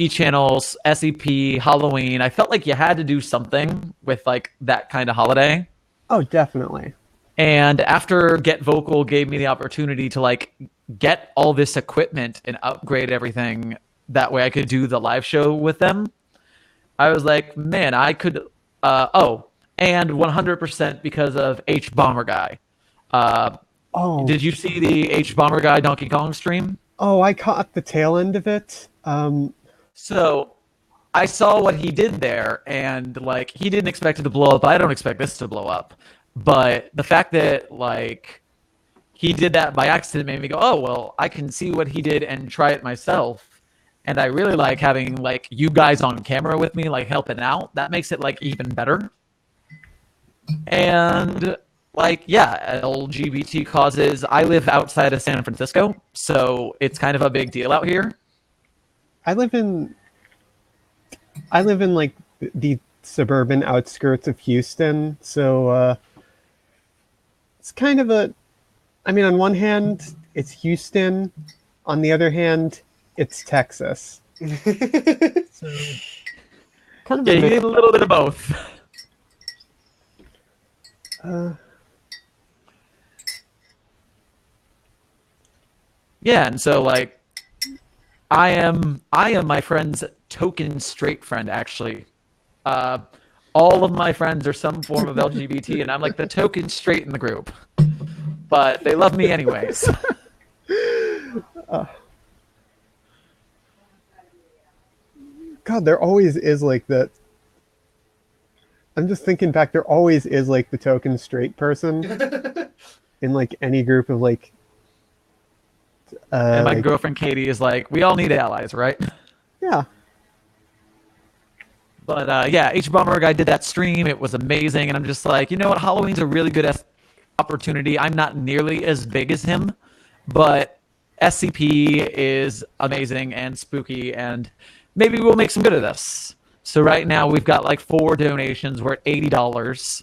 E-channels, SEP, Halloween. I felt like you had to do something with like that kind of holiday. Oh, definitely. And after Get Vocal gave me the opportunity to like get all this equipment and upgrade everything, that way I could do the live show with them. I was like, man, I could. And 100% because of H Bomber Guy. Uh, Oh, did you see the H Bomber Guy Donkey Kong stream? oh, I caught the tail end of it. So I saw what he did there, and like he didn't expect it to blow up. I don't expect this to blow up, but the fact that like he did that by accident made me go, oh well, I can see what he did and try it myself. And I really like having like you guys on camera with me, like helping out. That makes it like even better. And like yeah, LGBT causes. I live outside of San Francisco, so it's kind of a big deal out here. I live in I live in like the suburban outskirts of Houston, so it's kind of a. I mean, on one hand, it's Houston. On the other hand, it's Texas. So kind of Yeah, a you mix. need a little bit of both. Uh, Yeah, and so like I am my friend's token straight friend actually. Uh, all of my friends are some form of LGBT, and I'm like the token straight in the group. But they love me anyways. uh, God, there always is like that. I'm just thinking back. There always is like the token straight person in like any group of And my like girlfriend Katie is like, we all need allies, right? yeah. But yeah, H Bomber Guy did that stream. It was amazing, and I'm just like, you know what? Halloween's a really good opportunity. I'm not nearly as big as him, but SCP is amazing and spooky, and maybe we'll make some good of this. So right now we've got like 4 donations. We're at $80,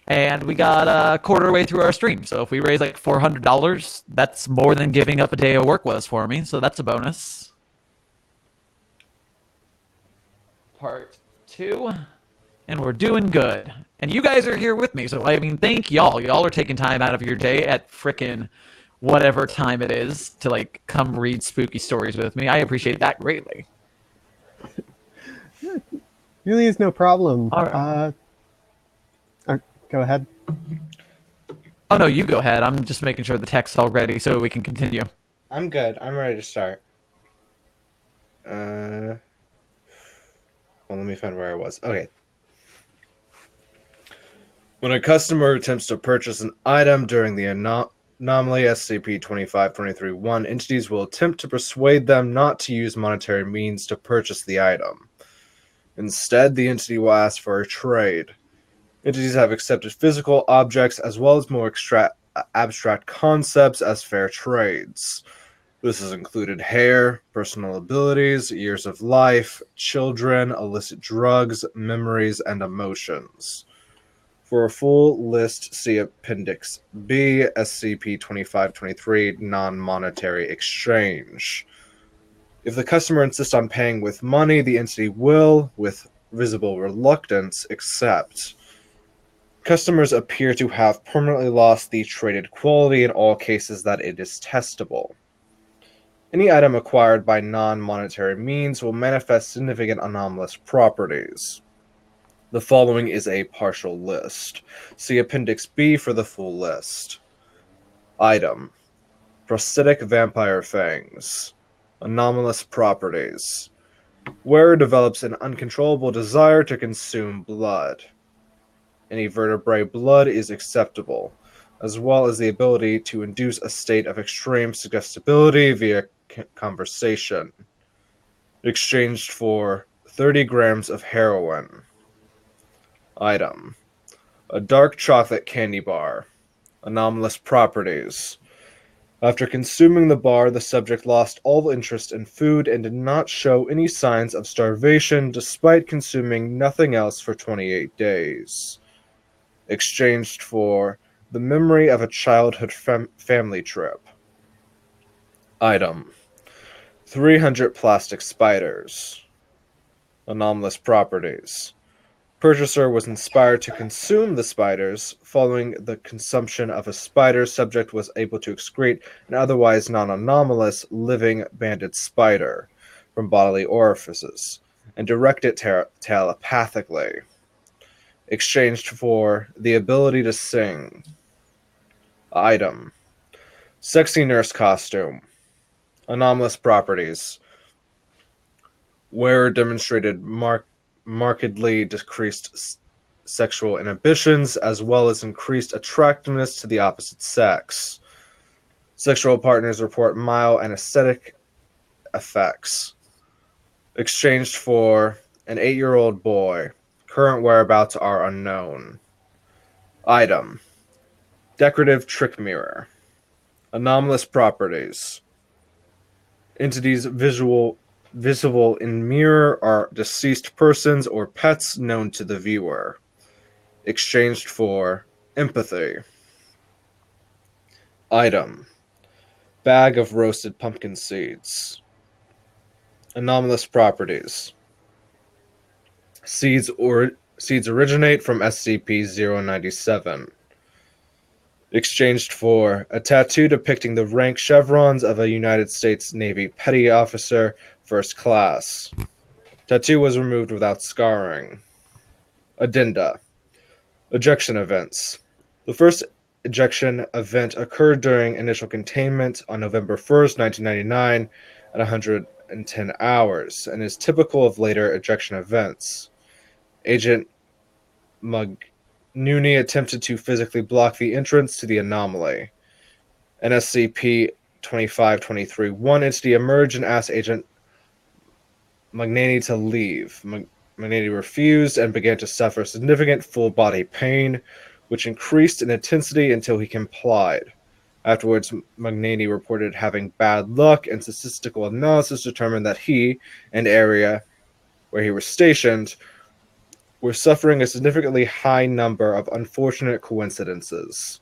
and we got a quarter way through our stream. So if we raise like $400, that's more than giving up a day of work was for me. So that's a bonus. Part 2, and we're doing good. And you guys are here with me, so I mean, thank y'all. Y'all are taking time out of your day at frickin' whatever time it is to like come read spooky stories with me. I appreciate that greatly. Really is no problem. All right. Go ahead. Oh no, you go ahead. I'm just making sure the text's all ready so we can continue. I'm good. I'm ready to start. Well, let me find where I was. Okay. When a customer attempts to purchase an item during the anomaly SCP-2523-1, entities will attempt to persuade them not to use monetary means to purchase the item. Instead, the entity will ask for a trade. Entities have accepted physical objects as well as more abstract concepts as fair trades. This has included hair, personal abilities, years of life, children, illicit drugs, memories, and emotions. For a full list, see Appendix B, SCP-2523, Non-Monetary Exchange. If the customer insists on paying with money, the entity will, with visible reluctance, accept. Customers appear to have permanently lost the traded quality in all cases that it is testable. Any item acquired by non-monetary means will manifest significant anomalous properties. The following is a partial list. See Appendix B for the full list. Item: prosthetic vampire fangs. Anomalous properties. Wearer develops an uncontrollable desire to consume blood. Any vertebrae blood is acceptable, as well as the ability to induce a state of extreme suggestibility via conversation. Exchanged for 30 grams of heroin. Item: a dark chocolate candy bar. Anomalous properties. After consuming the bar, the subject lost all interest in food and did not show any signs of starvation despite consuming nothing else for 28 days. Exchanged for the memory of a childhood family trip. Item: 300 plastic spiders. Anomalous properties. Purchaser was inspired to consume the spiders. Following the consumption of a spider, subject was able to excrete an otherwise non-anomalous living banded spider from bodily orifices and direct it telepathically. Exchanged for the ability to sing. Item. Sexy nurse costume. Anomalous properties. Wearer demonstrated markedly decreased sexual inhibitions as well as increased attractiveness to the opposite sex. Sexual partners report mild anesthetic effects. Exchanged for an 8-year-old boy. Current whereabouts are unknown. Item. Decorative trick mirror. Anomalous properties. Entities visible in mirror are deceased persons or pets known to the viewer. Exchanged for empathy. Item. Bag of roasted pumpkin seeds. Anomalous properties. Seeds originate from SCP-097. Exchanged for a tattoo depicting the rank chevrons of a United States Navy petty officer, first class. Tattoo was removed without scarring. Addenda. Ejection events. The first ejection event occurred during initial containment on November 1st, 1999 at 110 hours and is typical of later ejection events. Agent Magnuni attempted to physically block the entrance to the anomaly. An SCP-2523-1 entity emerged and asked Agent Magnani to leave. Magnani refused and began to suffer significant full-body pain, which increased in intensity until he complied. Afterwards, Magnani reported having bad luck, and statistical analysis determined that he and area where he was stationed were suffering a significantly high number of unfortunate coincidences.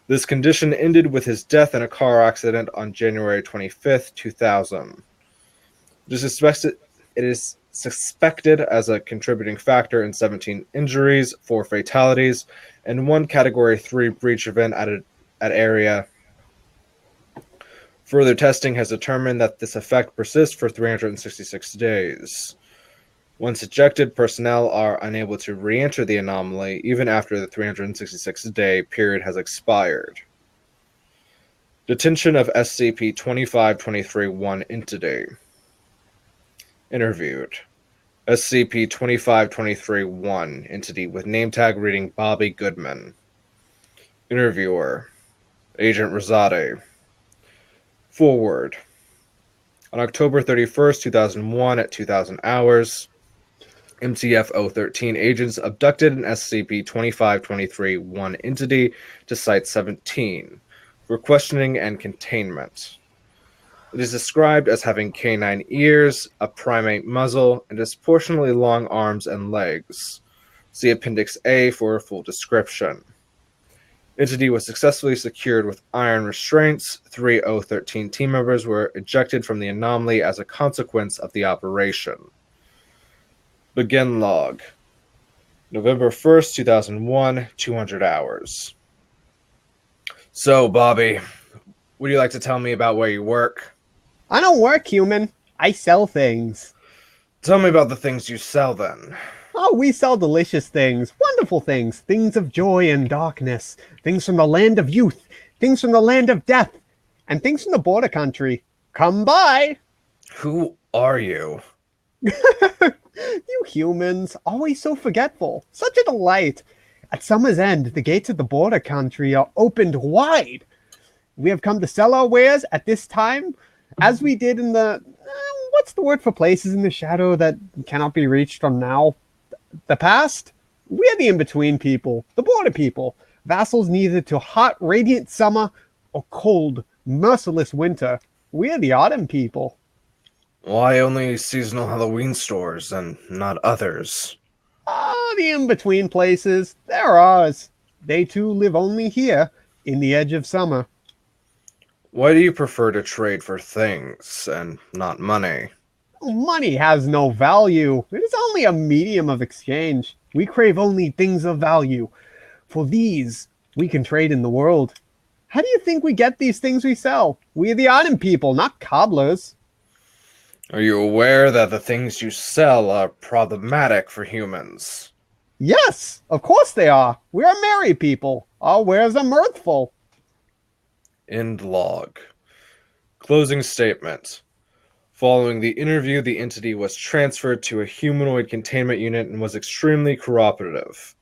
This condition ended with his death in a car accident on January 25th, 2000. It is suspected as a contributing factor in 17 injuries, 4 fatalities, and 1 Category 3 breach event at area. Further testing has determined that this effect persists for 366 days. Once ejected, personnel are unable to re-enter the anomaly even after the 366-day period has expired. Detention of SCP-2523-1 entity. Interviewed. SCP-2523-1 entity with name tag reading Bobby Goodman. Interviewer. Agent Rosati. Forward. On October 31st, 2001 at 2000 hours, MTF-013 agents abducted an SCP-2523-1 entity to Site-42 for questioning and containment. It is described as having canine ears, a primate muzzle, and disproportionately long arms and legs. See Appendix A for a full description. Entity was successfully secured with iron restraints. 3 013 team members were ejected from the anomaly as a consequence of the operation. Begin log. November 1st, 2001, 200 hours. So, Bobby, would you like to tell me about where you work? I don't work, human. I sell things. Tell me about the things you sell, then. Oh, we sell delicious things, wonderful things, things of joy and darkness, things from the land of youth, things from the land of death, and things from the border country. Come by! Who are you? You humans, always so forgetful. Such a delight. At summer's end, the gates of the border country are opened wide. We have come to sell our wares at this time, as we did in the... what's the word for places in the shadow that cannot be reached from now? The past? We're the in-between people, the border people, vassals neither to hot, radiant summer or cold, merciless winter. We're the autumn people. Why only seasonal Halloween stores and not others? The in-between places, they're ours. They too live only here, in the edge of summer. Why do you prefer to trade for things and not money? Money has no value. It is only a medium of exchange. We crave only things of value. For these, we can trade in the world. How do you think we get these things we sell? We are the item people, not cobblers. Are you aware that the things you sell are problematic for humans? Yes, of course they are. We are merry people. Our wares are mirthful. End log. Closing statement. Following the interview, the entity was transferred to a humanoid containment unit and was extremely cooperative.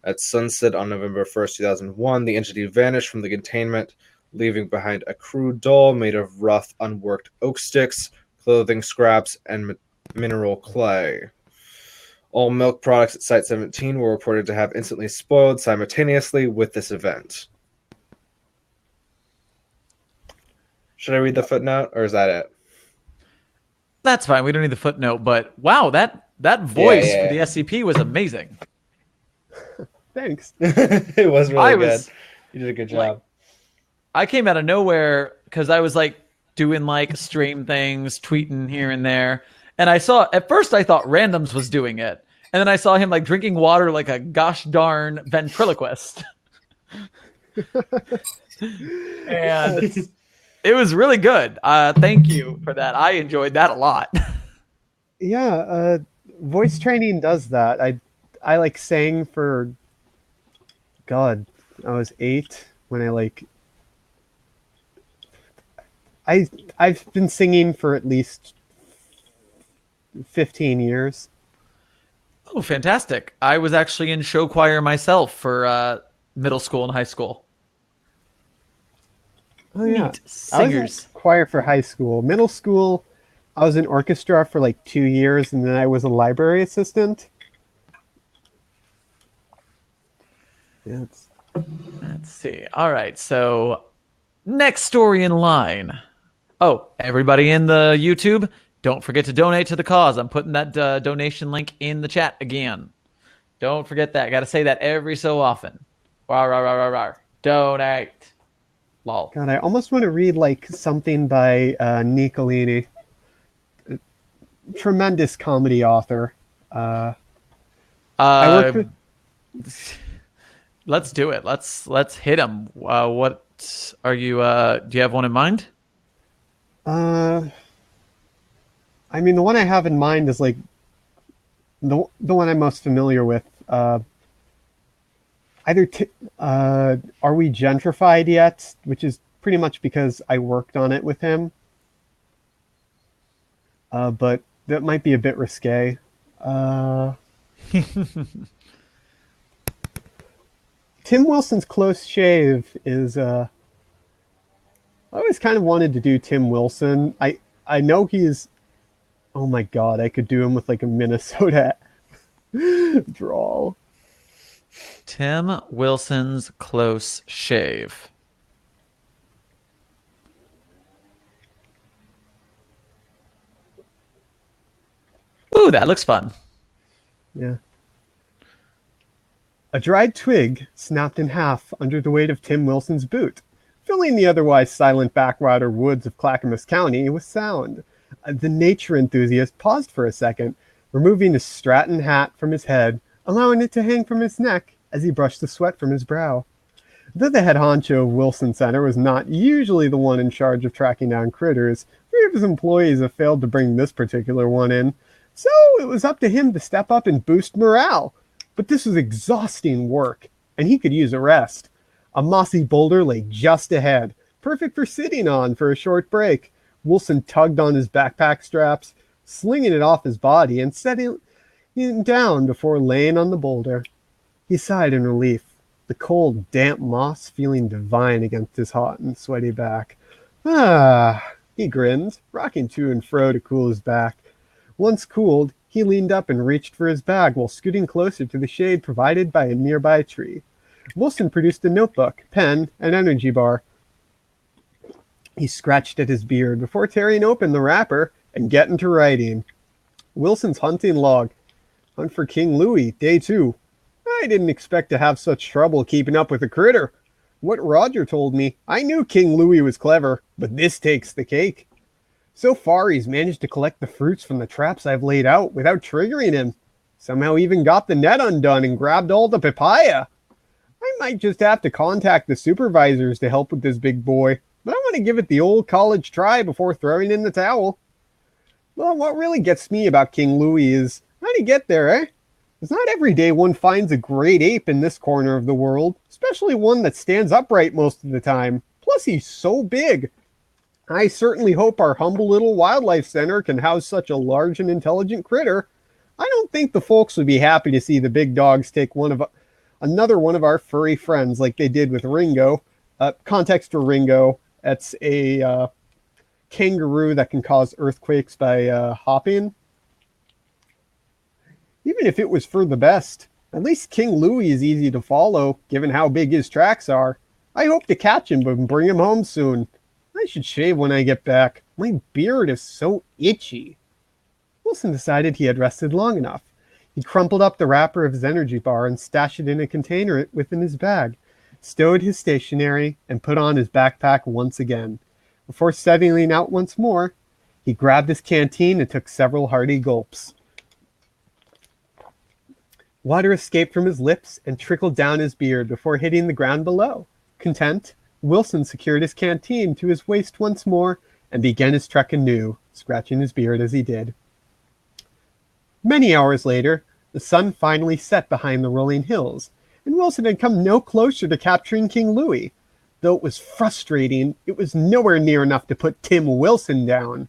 At sunset on November 1st, 2001, the entity vanished from the containment, leaving behind a crude doll made of rough, unworked oak sticks, clothing scraps, and mineral clay. All milk products at Site-17 were reported to have instantly spoiled simultaneously with this event. Should I read the footnote, or is that it? That's fine. We don't need the footnote, but wow, that voice for the SCP was amazing. Thanks. It was really good. You did a good job. I came out of nowhere because I was like doing like stream things, tweeting here and there. And I saw, at first I thought Randoms was doing it. And then I saw him like drinking water like a gosh darn ventriloquist. And it was really good. Thank you for that. I enjoyed that a lot. Yeah, voice training does that. I like sang for, God, I was 8 when I've been singing for at least 15 years. Oh, fantastic. I was actually in show choir myself for middle school and high school. Oh yeah, Neat. Singers. I was in choir for high school. Middle school, I was in orchestra for like 2 years, and then I was a library assistant. Yeah, Let's see. All right. So next story in line. Oh, everybody in the YouTube, don't forget to donate to the cause. I'm putting that donation link in the chat again. Don't forget that. Got to say that every so often. Rawr, rawr, rawr, rawr, rawr. Donate. Lol. God, I almost want to read like something by Nicolini. Tremendous comedy author. I worked with... Let's do it. Let's hit him. What are you? Do you have one in mind? I mean, the one I have in mind is like the one I'm most familiar with. Are we gentrified yet? Which is pretty much because I worked on it with him. But that might be a bit risque. Tim Wilson's Close Shave is... I always kind of wanted to do Tim Wilson. I know he's... Oh my god, I could do him with like a Minnesota drawl. Tim Wilson's Close Shave. Ooh, that looks fun. Yeah. A dried twig snapped in half under the weight of Tim Wilson's boot, filling the otherwise silent backwater woods of Clackamas County with sound. The nature enthusiast paused for a second, removing his Stratton hat from his head, allowing it to hang from his neck as he brushed the sweat from his brow. Though the head honcho of Wilson Center was not usually the one in charge of tracking down critters, 3 of his employees have failed to bring this particular one in, so it was up to him to step up and boost morale. But this was exhausting work, and he could use a rest. A mossy boulder lay just ahead, perfect for sitting on for a short break. Wilson tugged on his backpack straps, slinging it off his body and setting it down before laying on the boulder. He sighed in relief, the cold, damp moss feeling divine against his hot and sweaty back. Ah, he grinned, rocking to and fro to cool his back. Once cooled, he leaned up and reached for his bag while scooting closer to the shade provided by a nearby tree. Wilson produced a notebook, pen, and energy bar. He scratched at his beard before tearing open the wrapper and getting to writing. Wilson's hunting log. Hunt for King Louie, day 2. I didn't expect to have such trouble keeping up with a critter. What Roger told me, I knew King Louis was clever, but this takes the cake. So far, he's managed to collect the fruits from the traps I've laid out without triggering him. Somehow even got the net undone and grabbed all the papaya. I might just have to contact the supervisors to help with this big boy, but I want to give it the old college try before throwing in the towel. Well, what really gets me about King Louis is, how'd he get there, eh? It's not every day one finds a great ape in this corner of the world, especially one that stands upright most of the time. Plus, he's so big. I certainly hope our humble little wildlife center can house such a large and intelligent critter. I don't think the folks would be happy to see the big dogs take another one of our furry friends like they did with Ringo. Context for Ringo, that's a kangaroo that can cause earthquakes by hopping. Even if it was for the best, at least King Louis is easy to follow, given how big his tracks are. I hope to catch him and bring him home soon. I should shave when I get back. My beard is so itchy. Wilson decided he had rested long enough. He crumpled up the wrapper of his energy bar and stashed it in a container within his bag, stowed his stationery, and put on his backpack once again. Before settling out once more, he grabbed his canteen and took several hearty gulps. Water escaped from his lips and trickled down his beard before hitting the ground below. Content, Wilson secured his canteen to his waist once more and began his trek anew, scratching his beard as he did. Many hours later, the sun finally set behind the rolling hills, and Wilson had come no closer to capturing King Louis. Though it was frustrating, it was nowhere near enough to put Tim Wilson down.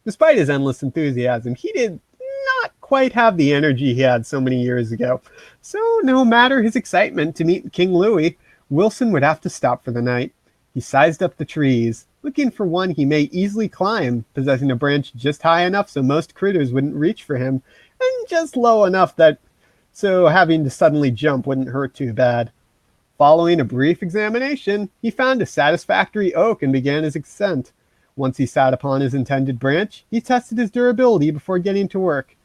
Despite his endless enthusiasm, he did not quite have the energy he had so many years ago. So no matter his excitement to meet King Louis, Wilson would have to stop for the night. He sized up the trees, looking for one he may easily climb, possessing a branch just high enough so most critters wouldn't reach for him, and just low enough that so having to suddenly jump wouldn't hurt too bad. Following a brief examination, he found a satisfactory oak and began his ascent. Once he sat upon his intended branch, he tested his durability before getting to work.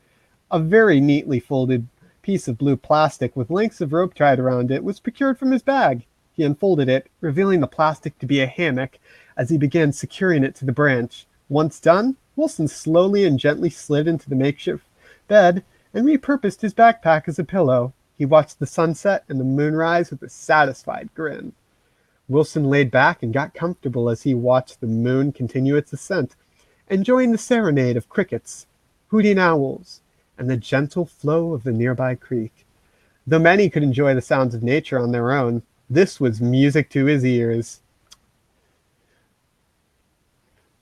A very neatly folded piece of blue plastic with lengths of rope tied around it was procured from his bag. He unfolded it, revealing the plastic to be a hammock, as he began securing it to the branch. Once done, Wilson slowly and gently slid into the makeshift bed and repurposed his backpack as a pillow. He watched the sunset and the moonrise with a satisfied grin. Wilson laid back and got comfortable as he watched the moon continue its ascent, enjoying the serenade of crickets, hooting owls, and the gentle flow of the nearby creek. Though many could enjoy the sounds of nature on their own, this was music to his ears.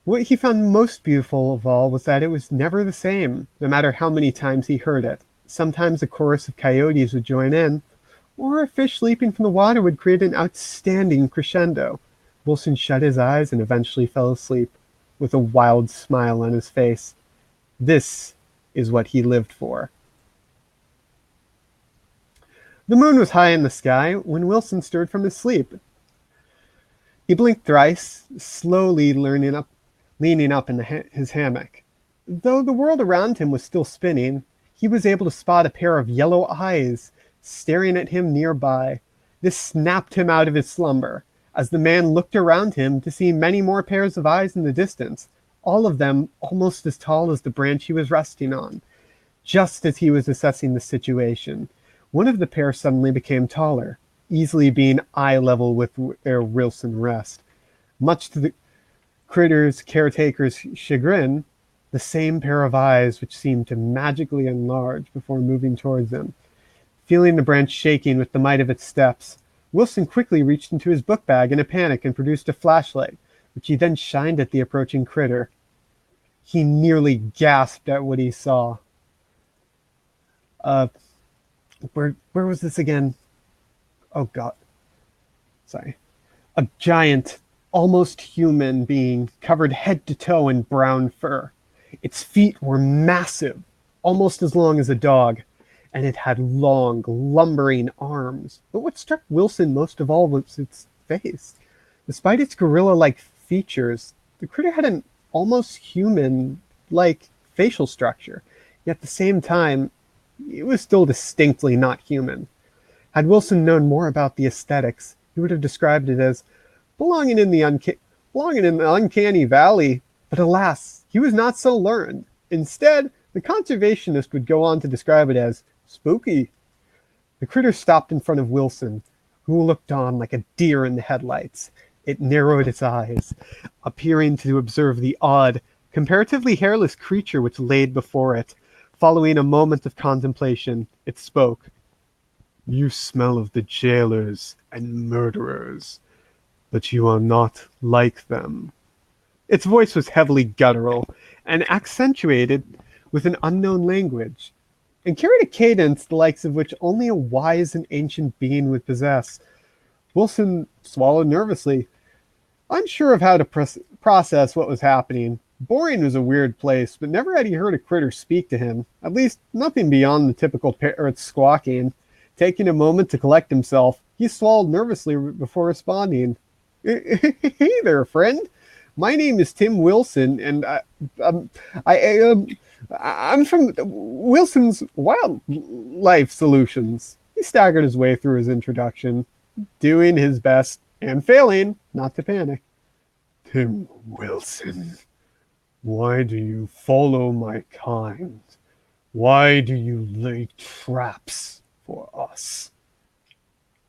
What he found most beautiful of all was that it was never the same, no matter how many times he heard it. Sometimes a chorus of coyotes would join in, or a fish leaping from the water would create an outstanding crescendo. Wilson shut his eyes and eventually fell asleep, with a wild smile on his face. This is what he lived for. The moon was high in the sky when Wilson stirred from his sleep. He blinked thrice, slowly leaning up in his hammock. Though the world around him was still spinning, he was able to spot a pair of yellow eyes staring at him nearby. This snapped him out of his slumber, as the man looked around him to see many more pairs of eyes in the distance, all of them almost as tall as the branch he was resting on. Just as he was assessing the situation, one of the pair suddenly became taller, easily being eye level with where Wilson rested. Much to the critter's caretaker's chagrin, the same pair of eyes which seemed to magically enlarge before moving towards him. Feeling the branch shaking with the might of its steps, Wilson quickly reached into his book bag in a panic and produced a flashlight, which he then shined at the approaching critter. He nearly gasped at what he saw. Where was this again? Oh God. Sorry. A giant, almost human being covered head to toe in brown fur. Its feet were massive, almost as long as a dog, and it had long, lumbering arms. But what struck Wilson most of all was its face. Despite its gorilla-like features, the critter had an almost human-like facial structure. Yet at the same time, it was still distinctly not human. Had Wilson known more about the aesthetics, He would have described it as belonging in the uncanny valley, but alas, he was not so learned. Instead, the conservationist would go on to describe it as spooky. The critter stopped in front of Wilson, who looked on like a deer in the headlights. It narrowed its eyes, appearing to observe the odd, comparatively hairless creature which laid before it. Following a moment of contemplation, it spoke. You smell of the jailers and murderers, but you are not like them. Its voice was heavily guttural and accentuated with an unknown language, and carried a cadence the likes of which only a wise and ancient being would possess. Wilson swallowed nervously, unsure of how to process what was happening. Boring was a weird place, but never had he heard a critter speak to him, at least nothing beyond the typical parrot squawking. Taking a moment to collect himself, he swallowed nervously before responding. Hey there, friend. My name is Tim Wilson, and I'm from Wilson's Wildlife Solutions. He staggered his way through his introduction, doing his best and failing not to panic. Tim Wilson, why do you follow my kind? Why do you lay traps for us?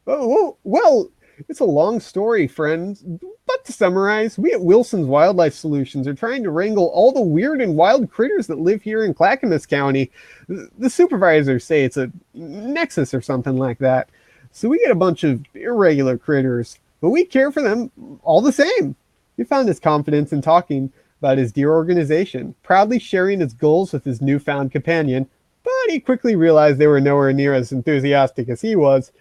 Oh, well, it's a long story, friends. But to summarize, we at Wilson's Wildlife Solutions are trying to wrangle all the weird and wild critters that live here in Clackamas County. The supervisors say it's a nexus or something like that. So we get a bunch of irregular critters, but we care for them all the same. He found his confidence in talking about his dear organization, proudly sharing his goals with his newfound companion, but he quickly realized they were nowhere near as enthusiastic as he was.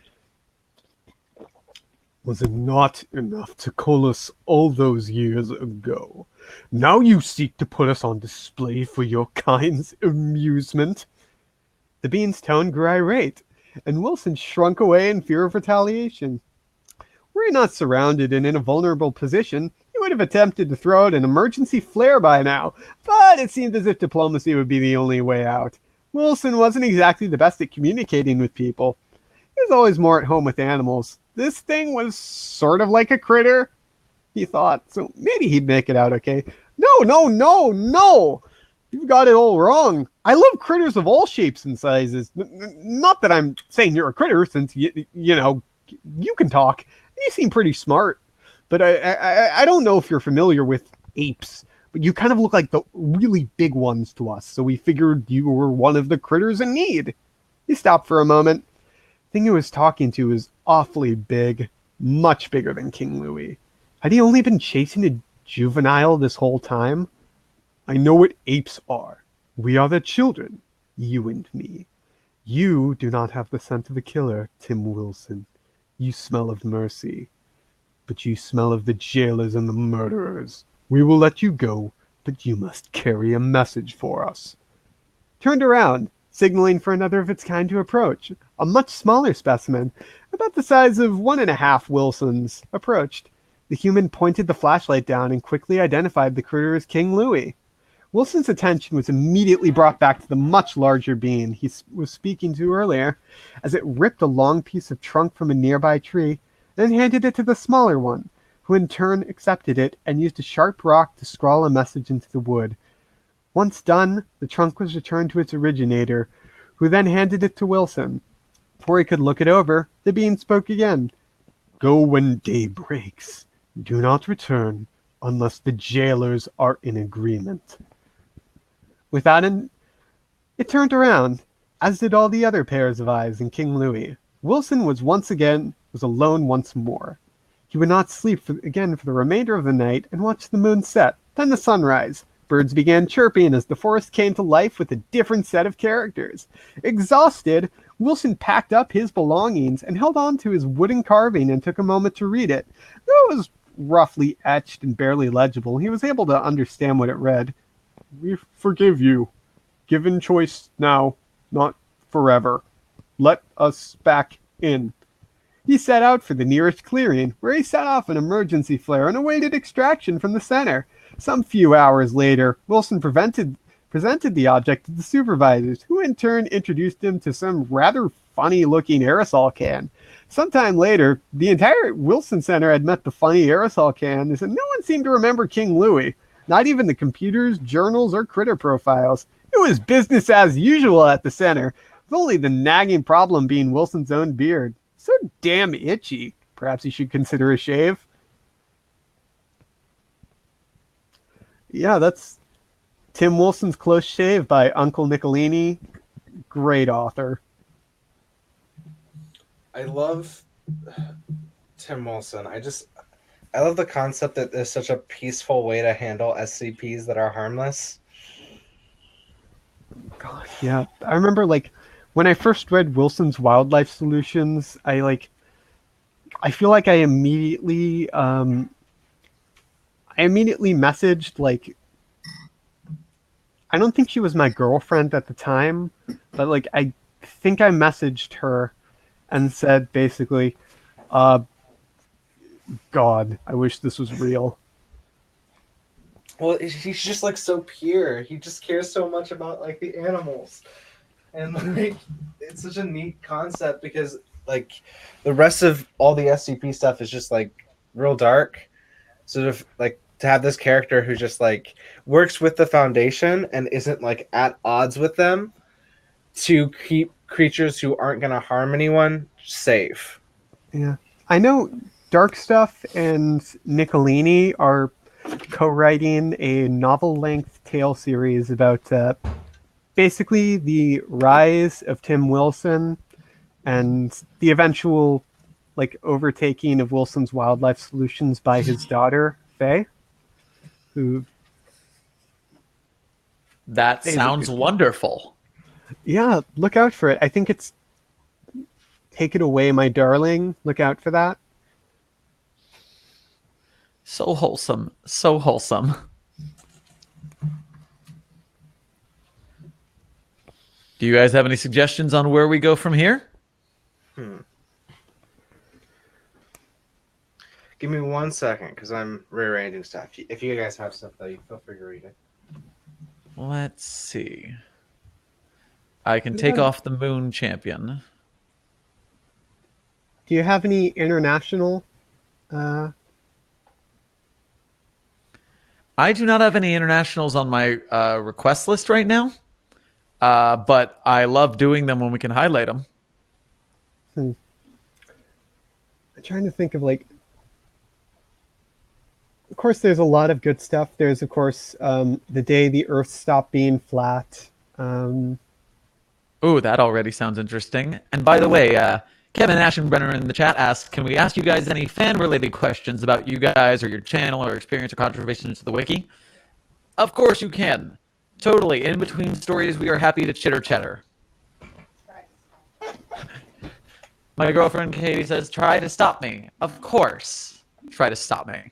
Was it not enough to call us all those years ago? Now you seek to put us on display for your kind's amusement. The being's tone grew irate, and Wilson shrunk away in fear of retaliation. Were he not surrounded and in a vulnerable position, he would have attempted to throw out an emergency flare by now, but it seemed as if diplomacy would be the only way out. Wilson wasn't exactly the best at communicating with people. He was always more at home with animals. This thing was sort of like a critter, he thought, so maybe he'd make it out okay. No! You've got it all wrong. I love critters of all shapes and sizes. Not that I'm saying you're a critter, since you know, you can talk. You seem pretty smart. But I don't know if you're familiar with apes, but you kind of look like the really big ones to us, so we figured you were one of the critters in need. He stopped for a moment. The thing he was talking to was awfully big, much bigger than King Louis. Had he only been chasing a juvenile this whole time? I know what apes are. We are the children, you and me. You do not have the scent of a killer, Tim Wilson. You smell of mercy. But you smell of the jailers and the murderers. We will let you go, but you must carry a message for us. Turned around, signaling for another of its kind to approach. A much smaller specimen, about the size of 1.5 Wilsons, approached. The human pointed the flashlight down and quickly identified the critter as King Louis. Wilson's attention was immediately brought back to the much larger being he was speaking to earlier, as it ripped a long piece of trunk from a nearby tree, then handed it to the smaller one, who in turn accepted it and used a sharp rock to scrawl a message into the wood. Once done, the trunk was returned to its originator, who then handed it to Wilson. Before he could look it over, the being spoke again. Go when day breaks. Do not return unless the jailers are in agreement. With that, it turned around, as did all the other pairs of eyes in King Louis. Wilson was alone once more. He would not sleep again for the remainder of the night and watched the moon set, then the sunrise. Birds began chirping as the forest came to life with a different set of characters. Exhausted, Wilson packed up his belongings and held on to his wooden carving and took a moment to read it. Though it was roughly etched and barely legible, he was able to understand what it read. We forgive you. Given choice now, not forever. Let us back in. He set out for the nearest clearing, where he set off an emergency flare and awaited extraction from the center. Some few hours later, Wilson presented the object to the supervisors, who in turn introduced him to some rather funny-looking aerosol can. Sometime later, the entire Wilson Center had met the funny aerosol cans, and no one seemed to remember King Louie. Not even the computers, journals, or critter profiles. It was business as usual at the center, with only the nagging problem being Wilson's own beard. So damn itchy. Perhaps he should consider a shave. Yeah, that's Tim Wilson's Close Shave by Uncle Nicolini. Great author. I love Tim Wilson. I love the concept that there's such a peaceful way to handle SCPs that are harmless. God, yeah. I remember like when I first read Wilson's Wildlife Solutions, I feel like I immediately messaged like I don't think she was my girlfriend at the time, but like I think I messaged her and said basically, God, I wish this was real. Well, he's just like so pure. He just cares so much about like the animals, and like it's such a neat concept because like the rest of all the SCP stuff is just like real dark. Sort of like to have this character who just like works with the Foundation and isn't like at odds with them to keep creatures who aren't going to harm anyone safe. Yeah, I know Dark Stuff and Nicolini are co-writing a novel-length tale series about basically the rise of Tim Wilson and the eventual like overtaking of Wilson's Wildlife Solutions by his daughter Faye, who That sounds wonderful. yeah, look out for it. I think it's Take It Away, My Darling. Look out for that. So wholesome. So wholesome. Do you guys have any suggestions on where we go from here? Give me 1 second because I'm rearranging stuff. If you guys have stuff, though, you feel free to read it. Let's see. I can take off the Moon Champion. Do you have any international? I do not have any internationals on my request list right now, but I love doing them when we can highlight them. I'm trying to think of like. Of course, there's a lot of good stuff. There's, of course, The Day the Earth Stopped Being Flat. Ooh, that already sounds interesting. And by the way, Kevin Ashenbrenner in the chat asked, can we ask you guys any fan-related questions about you guys or your channel or experience or contributions to the wiki? Of course you can. Totally. In between stories, we are happy to chitter-chatter. My girlfriend Katie says, try to stop me. Of course. Try to stop me.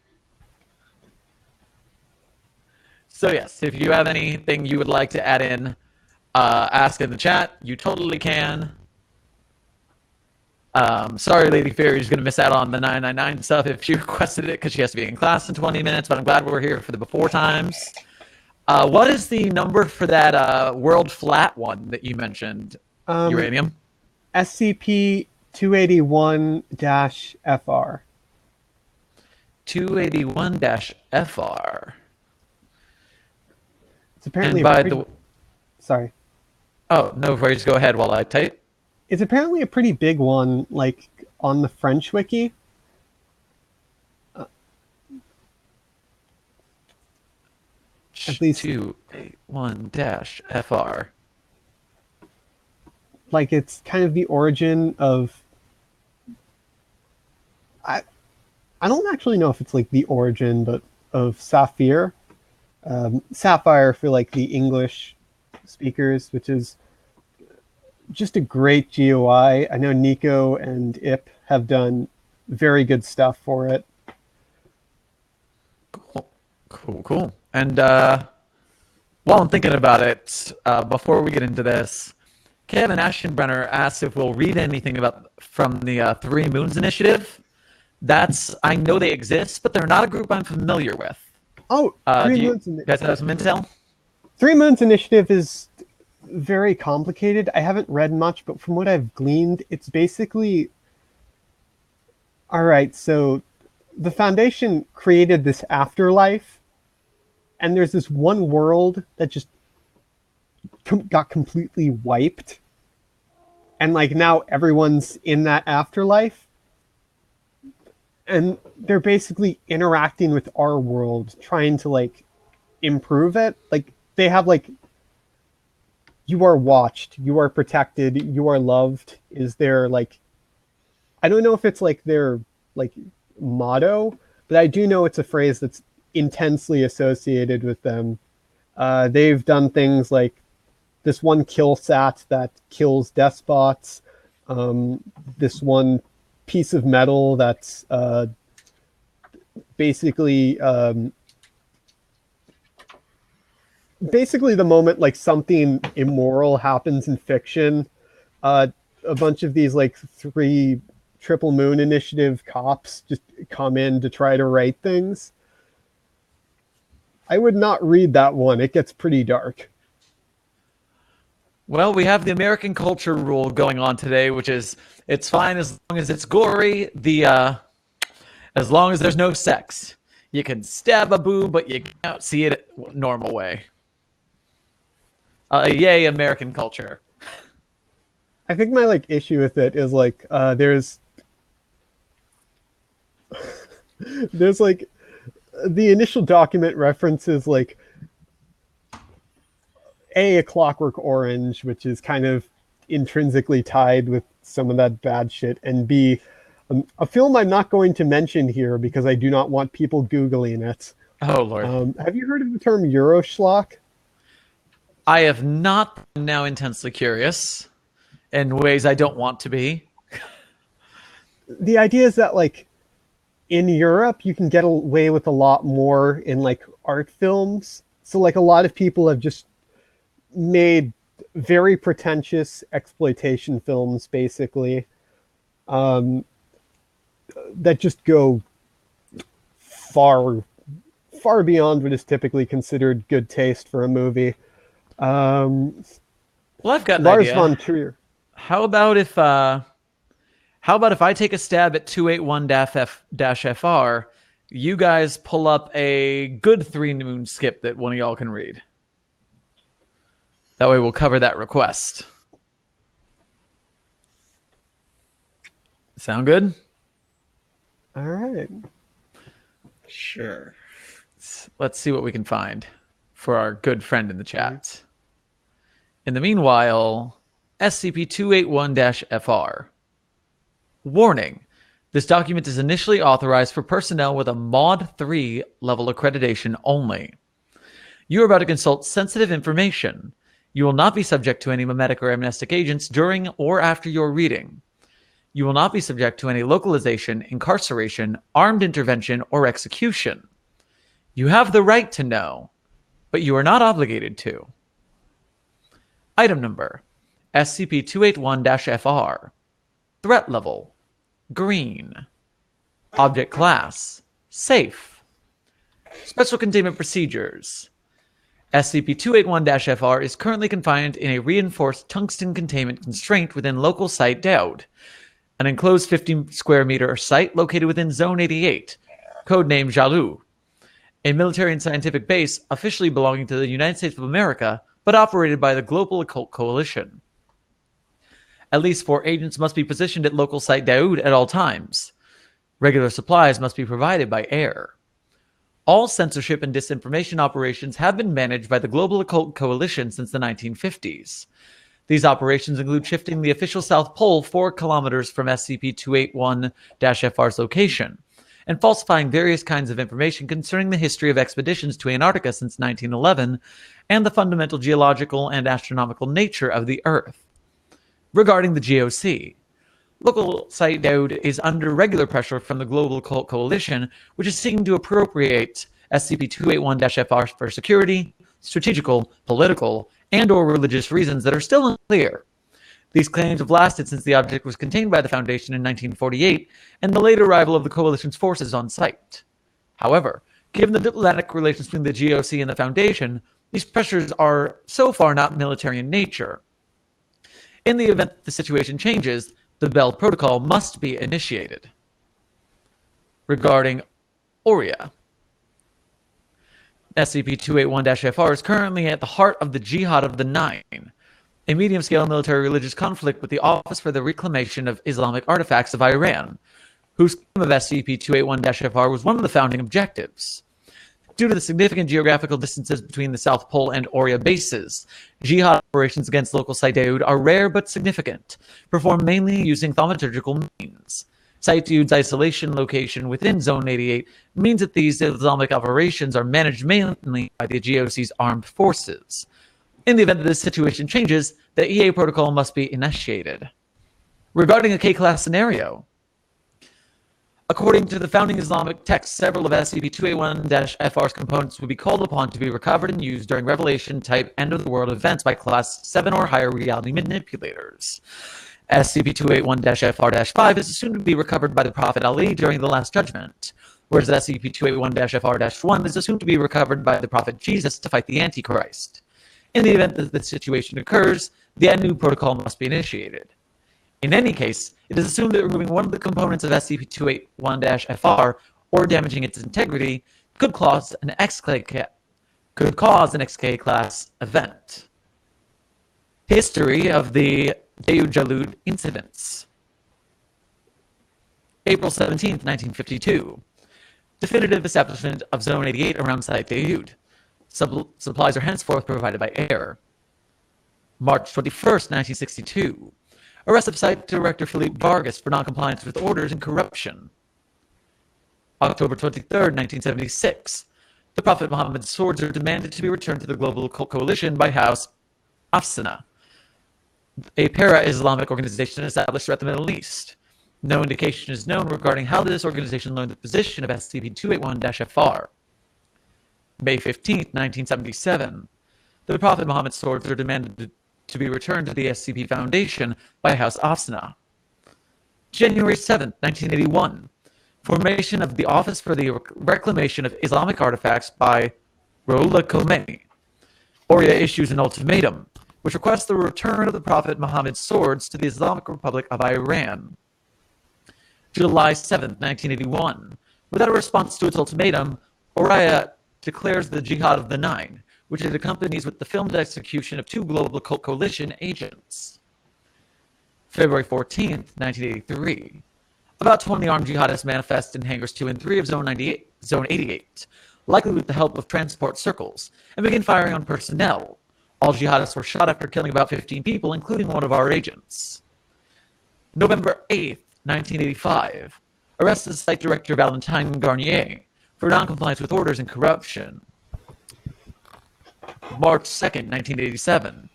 So yes, if you have anything you would like to add in, ask in the chat. You totally can. Sorry, Lady Fairy's going to miss out on the 999 stuff if she requested it because she has to be in class in 20 minutes, but I'm glad we're here for the before times. What is the number for that World Flat one that you mentioned, Uranium? SCP 281-FR. 281-FR. It's apparently And by the sorry. Oh, no worries. Go ahead while I type. It's apparently a pretty big one, like on the French wiki. At least 281-FR. Like it's kind of the origin of. I don't actually know if it's like the origin, but of Saphir. Sapphire for like the English speakers, which is just a great GUI. I know Nico and Ip have done very good stuff for it. Cool. And while I'm thinking about it, before we get into this, Kevin Ashenbrenner asks if we'll read anything from the Three Moons Initiative. I know they exist, but they're not a group I'm familiar with. Oh, do you guys have some intel? Three Moons Initiative is very complicated. I haven't read much, but from what I've gleaned, it's basically All right, so the Foundation created this afterlife, and there's this one world that just got completely wiped. And like now everyone's in that afterlife. And they're basically interacting with our world, trying to like improve it. Like they have like, you are watched, you are protected, you are loved. Is there like, I don't know if it's like their like motto, but I do know it's a phrase that's intensely associated with them. They've done things like this one kill sat that kills despots. This one piece of metal that's basically basically the moment like something immoral happens in fiction, a bunch of these like 3 Triple Moon Initiative cops just come in to try to write things. I would not read that one. It gets pretty dark. Well, we have the American culture rule going on today, which is it's fine as long as it's gory. As long as there's no sex, you can stab a boob, but you can't see it normal way. Yay, American culture. I think my like issue with it is like there's like the initial document references like A Clockwork Orange, which is kind of intrinsically tied with some of that bad shit, and B, a film I'm not going to mention here because I do not want people Googling it. Oh, Lord. Have you heard of the term Euroschlock? I have not. I'm now intensely curious in ways I don't want to be. The idea is that like in Europe, you can get away with a lot more in like art films. So like a lot of people have just made very pretentious exploitation films, basically, that just go far beyond what is typically considered good taste for a movie. Well, I've got an Lars idea. von Trier. How about if I take a stab at 281-FR, you guys pull up a good 3 Moon skip that one of y'all can read. That way we'll cover that request. Sound good? All right. Sure. Let's see what we can find for our good friend in the chat. In the meanwhile, SCP-281-FR. Warning. This document is initially authorized for personnel with a Mod 3 level accreditation only. You are about to consult sensitive information. You will not be subject to any memetic or amnestic agents during or after your reading. You will not be subject to any localization, incarceration, armed intervention, or execution. You have the right to know, but you are not obligated to. Item number, SCP-281-FR. Threat level, green. Object class, safe. Special containment procedures. SCP-281-FR is currently confined in a reinforced tungsten containment constraint within local site Dowd, an enclosed 50 square meter site located within Zone 88, codenamed Jalou, a military and scientific base officially belonging to the United States of America, but operated by the Global Occult Coalition. At least 4 agents must be positioned at local site Daoud at all times. Regular supplies must be provided by air. All censorship and disinformation operations have been managed by the Global Occult Coalition since the 1950s. These operations include shifting the official South Pole 4 kilometers from SCP-281-FR's location, and falsifying various kinds of information concerning the history of expeditions to Antarctica since 1911 and the fundamental geological and astronomical nature of the Earth. Regarding the GOC, local site Daoud is under regular pressure from the Global Occult Coalition, which is seeking to appropriate SCP-281-FR for security, strategical, political, and or religious reasons that are still unclear. These claims have lasted since the object was contained by the Foundation in 1948 and the late arrival of the Coalition's forces on site. However, given the diplomatic relations between the GOC and the Foundation, these pressures are so far not military in nature. In the event that the situation changes, the Bell Protocol must be initiated. regarding Oria. SCP-281-FR is currently at the heart of the Jihad of the Nine, a medium-scale military religious conflict with the Office for the Reclamation of Islamic Artifacts of Iran, whose claim of SCP-281-FR was one of the founding objectives. Due to the significant geographical distances between the South Pole and Oria bases, jihad operations against local Site-42 are rare but significant, performed mainly using thaumaturgical means. Site-42's isolation location within Zone 88 means that these Islamic operations are managed mainly by the GOC's armed forces. In the event that this situation changes, the EA protocol must be initiated. Regarding a K-class scenario, according to the founding Islamic text, several of SCP-281-FR's components would be called upon to be recovered and used during Revelation-type end-of-the-world events by Class 7 or higher reality manipulators. SCP-281-FR-5 is assumed to be recovered by the Prophet Ali during the Last Judgment, whereas SCP-281-FR-1 is assumed to be recovered by the Prophet Jesus to fight the Antichrist. In the event that this situation occurs, the ANU protocol must be initiated. In any case, it is assumed that removing one of the components of SCP-281-FR or damaging its integrity could cause an XK class event. History of the Daoud Jalud incidents. April 17, 1952. Definitive establishment of Zone 88 around Site-42. Supplies are henceforth provided by air. March 21, 1962. Arrest of Site Director Philippe Vargas for noncompliance with orders and corruption. October 23, 1976. The Prophet Muhammad's swords are demanded to be returned to the Global Coalition by House Afsana, a para-Islamic organization established throughout the Middle East. No indication is known regarding how this organization learned the position of SCP-281-FR. May 15, 1977. The Prophet Muhammad's swords are demanded to be returned to the SCP Foundation by House Afsana. January 7, 1981. Formation of the Office for the Reclamation of Islamic Artifacts by Ruhollah Khomeini. Oria issues an ultimatum, which requests the return of the Prophet Muhammad's swords to the Islamic Republic of Iran. July 7, 1981. Without a response to its ultimatum, Oria declares the Jihad of the Nine, which it accompanies with the filmed execution of 2 Global Coalition agents. February 14, 1983. About 20 armed jihadists manifest in hangars 2 and 3 of Zone 88, likely with the help of transport circles, and begin firing on personnel. All jihadists were shot after killing about 15 people, including one of our agents. November 8, 1985. Arrest of Site Director Valentine Garnier for noncompliance with orders and corruption. March 2nd, 1987.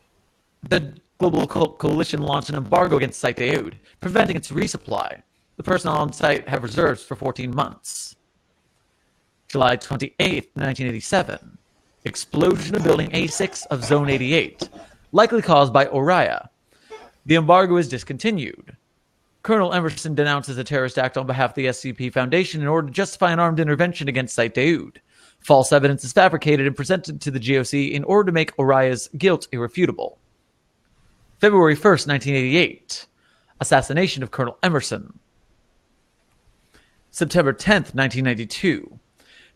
The Global Coalition launched an embargo against Site-42, preventing its resupply. The personnel on site have reserves for 14 months. July 28, 1987. Explosion of Building A6 of Zone 88, likely caused by Oria. The embargo is discontinued. Colonel Emerson denounces a terrorist act on behalf of the SCP Foundation in order to justify an armed intervention against Site-42. False evidence is fabricated and presented to the GOC in order to make Oria's guilt irrefutable. February 1st, 1988. Assassination of Colonel Emerson. September 10th, 1992.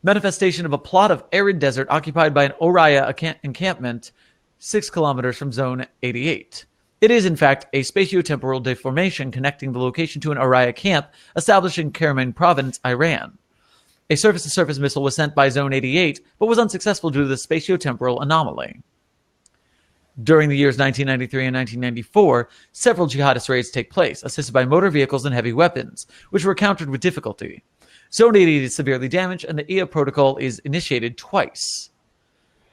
Manifestation of a plot of arid desert occupied by an Oria encampment 6 kilometers from Zone 88. It is, in fact, a spatiotemporal deformation connecting the location to an Oria camp established in Kerman Province, Iran. A surface-to-surface missile was sent by Zone 88, but was unsuccessful due to the spatiotemporal anomaly. During the years 1993 and 1994, several jihadist raids take place, assisted by motor vehicles and heavy weapons, which were countered with difficulty. Zone 88 is severely damaged, and the EA protocol is initiated twice.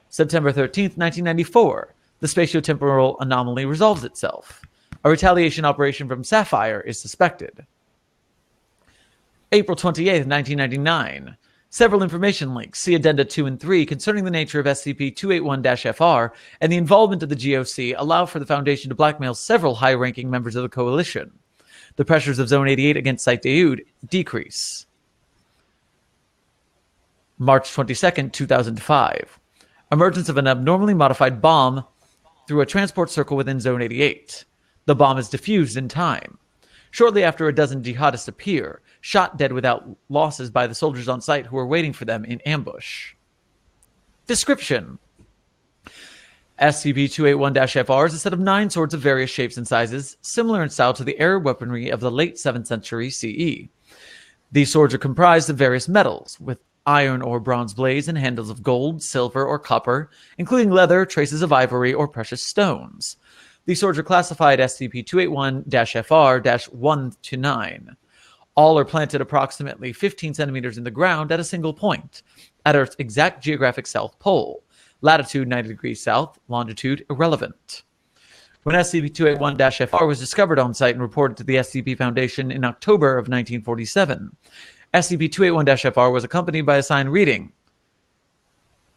September 13th, 1994, the spatiotemporal anomaly resolves itself. A retaliation operation from Sapphire is suspected. April 28th, 1999. Several information leaks, see Addenda 2 and 3, concerning the nature of SCP-281-FR and the involvement of the GOC allow for the Foundation to blackmail several high-ranking members of the Coalition. The pressures of Zone 88 against Site-42 decrease. March 22nd, 2005. Emergence of an abnormally modified bomb through a transport circle within Zone 88. The bomb is diffused in time. Shortly after a dozen jihadists appear, shot dead without losses by the soldiers on site who were waiting for them in ambush. Description: SCP-281-FR is a set of 9 swords of various shapes and sizes, similar in style to the Arab weaponry of the late 7th century CE. These swords are comprised of various metals, with iron or bronze blades and handles of gold, silver, or copper, including leather, traces of ivory, or precious stones. These swords are classified SCP-281-FR-1-9. All are planted approximately 15 centimeters in the ground at a single point, at Earth's exact geographic south pole. Latitude 90 degrees south, longitude irrelevant. When SCP-281-FR was discovered on site and reported to the SCP Foundation in October of 1947, SCP-281-FR was accompanied by a sign reading,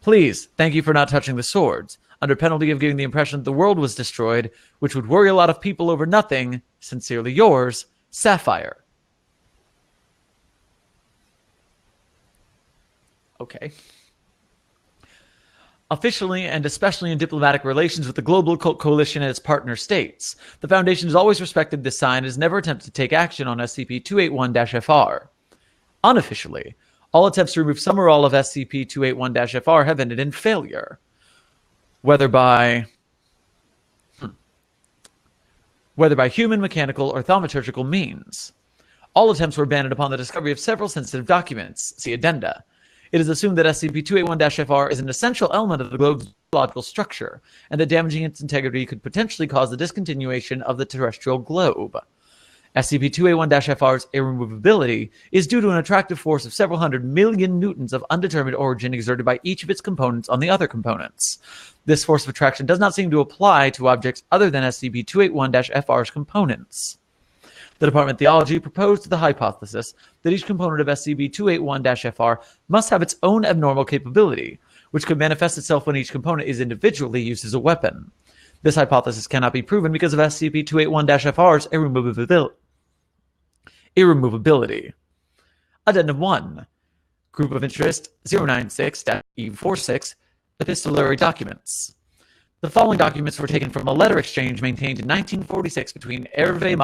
"Please, thank you for not touching the swords, under penalty of giving the impression that the world was destroyed, which would worry a lot of people over nothing. Sincerely yours, Sapphire." Okay. Officially, and especially in diplomatic relations with the Global Occult Coalition and its partner states, the Foundation has always respected this sign and has never attempted to take action on SCP-281-FR. Unofficially, all attempts to remove some or all of SCP-281-FR have ended in failure, whether by human, mechanical, or thaumaturgical means. All attempts were abandoned upon the discovery of several sensitive documents. See addenda. It is assumed that SCP-281-FR is an essential element of the globe's biological structure, and that damaging its integrity could potentially cause the discontinuation of the terrestrial globe. SCP-281-FR's irremovability is due to an attractive force of several hundred million newtons of undetermined origin exerted by each of its components on the other components. This force of attraction does not seem to apply to objects other than SCP-281-FR's components. The Department of Theology proposed the hypothesis that each component of SCP-281-FR must have its own abnormal capability, which could manifest itself when each component is individually used as a weapon. This hypothesis cannot be proven because of SCP-281-FR's irremovability. Addendum 1. Group of Interest 096-E46 Epistolary Documents. The following documents were taken from a letter exchange maintained in 1946 between Hervé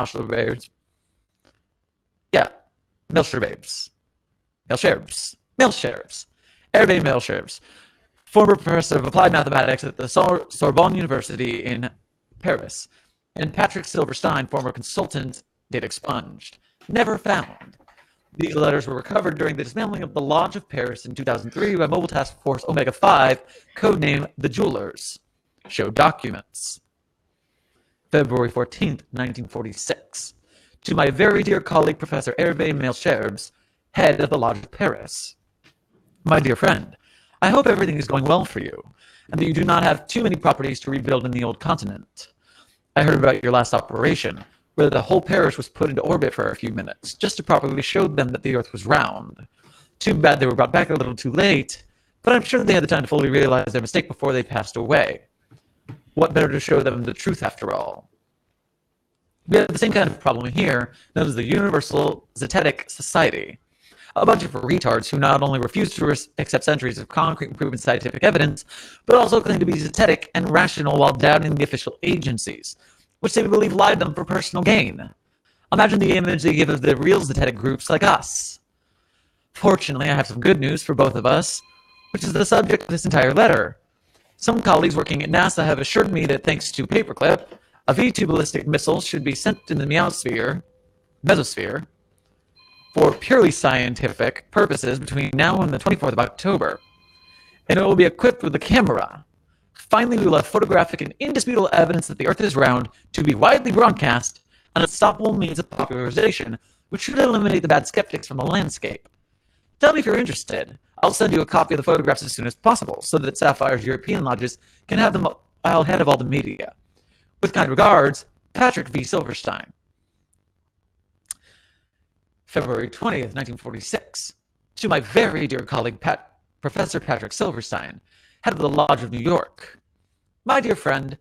Melcherbs, former professor of applied mathematics at the Sorbonne University in Paris, and Patrick Silverstein, former consultant, data expunged. Never found. These letters were recovered during the dismantling of the Lodge of Paris in 2003 by Mobile Task Force Omega-5, codename The Jewelers. Show documents. February 14th, 1946. To my very dear colleague, Professor Hervé Melcherbs, head of the Lodge of Paris. My dear friend, I hope everything is going well for you, and that you do not have too many properties to rebuild in the old continent. I heard about your last operation, where the whole parish was put into orbit for a few minutes, just to properly show them that the Earth was round. Too bad they were brought back a little too late, but I'm sure they had the time to fully realize their mistake before they passed away. What better to show them the truth after all? We have the same kind of problem here, known as the Universal Zetetic Society. A bunch of retards who not only refuse to accept centuries of concrete and proven scientific evidence, but also claim to be zetetic and rational while doubting the official agencies, which they believe lie to them for personal gain. Imagine the image they give of the real zetetic groups like us. Fortunately, I have some good news for both of us, which is the subject of this entire letter. Some colleagues working at NASA have assured me that thanks to Paperclip, a V-2 ballistic missile should be sent in the mesosphere, for purely scientific purposes between now and the 24th of October, and it will be equipped with a camera. Finally, we will have photographic and indisputable evidence that the Earth is round to be widely broadcast, an unstoppable means of popularization, which should eliminate the bad skeptics from the landscape. Tell me if you're interested. I'll send you a copy of the photographs as soon as possible, so that Sapphire's European lodges can have them ahead of all the media. With kind regards, Patrick V. Silverstein. February 20th, 1946. To my very dear colleague, Professor Patrick Silverstein, head of the Lodge of New York. My dear friend,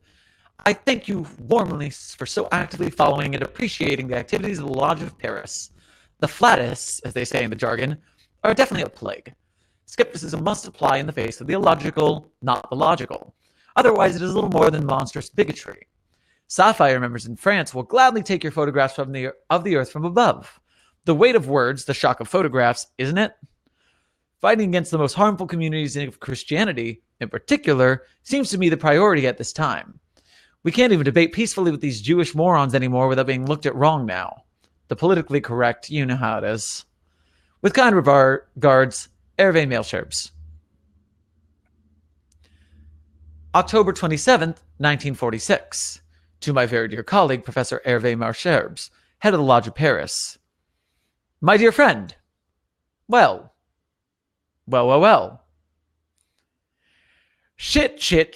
I thank you warmly for so actively following and appreciating the activities of the Lodge of Paris. The flattists, as they say in the jargon, are definitely a plague. Skepticism must apply in the face of the illogical, not the logical. Otherwise, it is little more than monstrous bigotry. Sapphire members in France will gladly take your photographs of the Earth from above. The weight of words, the shock of photographs, isn't it? Fighting against the most harmful communities of Christianity, in particular, seems to me the priority at this time. We can't even debate peacefully with these Jewish morons anymore without being looked at wrong now. The politically correct, you know how it is. With kind regards, Hervé Melcherbs. October 27th, 1946. To my very dear colleague, Professor Hervé Melcherbs, head of the Lodge of Paris. My dear friend. Well. Shit. Shit.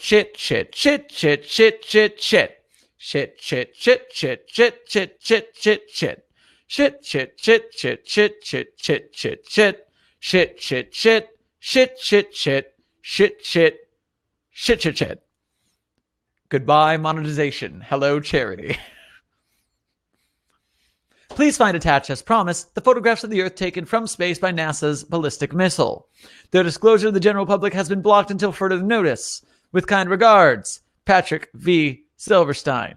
Goodbye, monetization. Hello, charity. Please find attached, as promised, the photographs of the Earth taken from space by NASA's ballistic missile. Their disclosure to the general public has been blocked until further notice. With kind regards, Patrick V. Silverstein.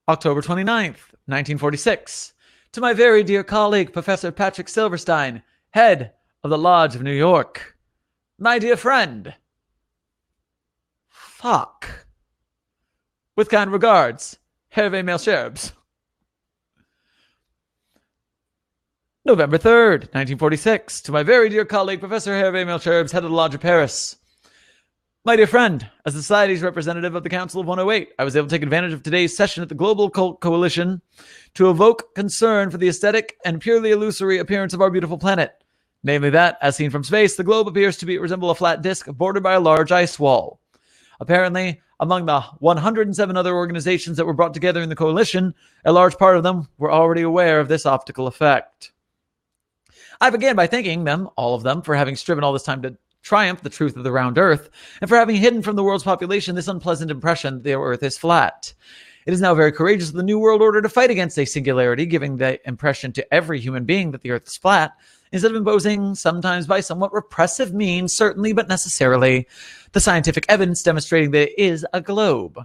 October 29th, 1946. To my very dear colleague, Professor Patrick Silverstein, head of the Lodge of New York. My dear friend. Fuck. With kind regards, Hervé Melcherbs. November 3rd, 1946. To my very dear colleague, Professor Hervé Melcherbs, head of the Lodge of Paris. My dear friend, as the Society's representative of the Council of 108, I was able to take advantage of today's session at the Global Occult Coalition to evoke concern for the aesthetic and purely illusory appearance of our beautiful planet. Namely that, as seen from space, the globe appears to resemble a flat disk bordered by a large ice wall. Apparently, among the 107 other organizations that were brought together in the coalition, a large part of them were already aware of this optical effect. I began by thanking them, all of them, for having striven all this time to triumph the truth of the round Earth, and for having hidden from the world's population this unpleasant impression that the Earth is flat. It is now very courageous of the New World Order to fight against a singularity, giving the impression to every human being that the Earth is flat, instead of imposing, sometimes by somewhat repressive means, certainly but necessarily, the scientific evidence demonstrating that it is a globe.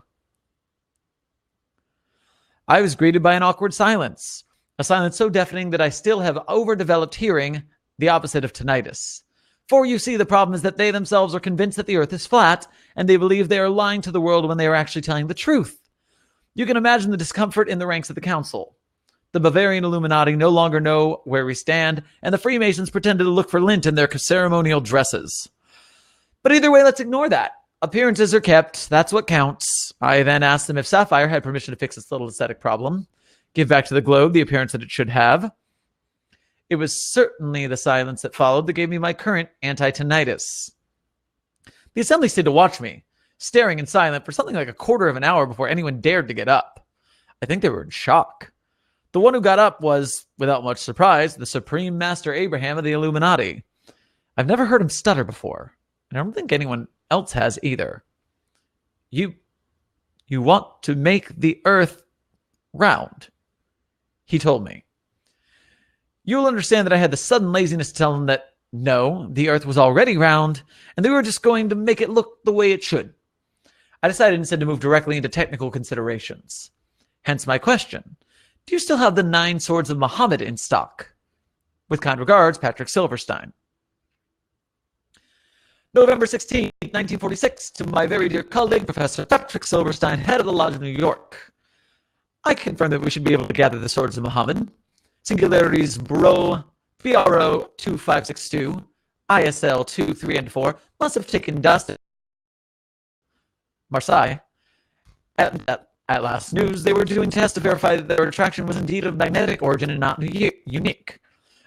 I was greeted by an awkward silence, a silence so deafening that I still have overdeveloped hearing, the opposite of tinnitus. For you see, the problem is that they themselves are convinced that the Earth is flat, and they believe they are lying to the world when they are actually telling the truth. You can imagine the discomfort in the ranks of the council. The Bavarian Illuminati no longer know where we stand, and the Freemasons pretended to look for lint in their ceremonial dresses. But either way, let's ignore that. Appearances are kept. That's what counts. I then asked them if Sapphire had permission to fix its little aesthetic problem, give back to the globe the appearance that it should have. It was certainly the silence that followed that gave me my current anti-tinnitus. The assembly stayed to watch me, staring in silence for something like a quarter of an hour before anyone dared to get up. I think they were in shock. The one who got up was, without much surprise, the Supreme Master Abraham of the Illuminati. I've never heard him stutter before, and I don't think anyone else has either. You want to make the Earth round, he told me. You'll understand that I had the sudden laziness to tell him that, no, the Earth was already round, and they were just going to make it look the way it should. I decided instead to move directly into technical considerations. Hence my question. Do you still have the 9 swords of Muhammad in stock? With kind regards, Patrick Silverstein. November 16, 1946, to my very dear colleague, Professor Patrick Silverstein, head of the Lodge of New York. I confirm that we should be able to gather the swords of Muhammad. Singularities BRO 2562, ISL 2, 3, and 4 must have taken dust at Marseille. At last news, they were doing tests to verify that their attraction was indeed of magnetic origin and not unique.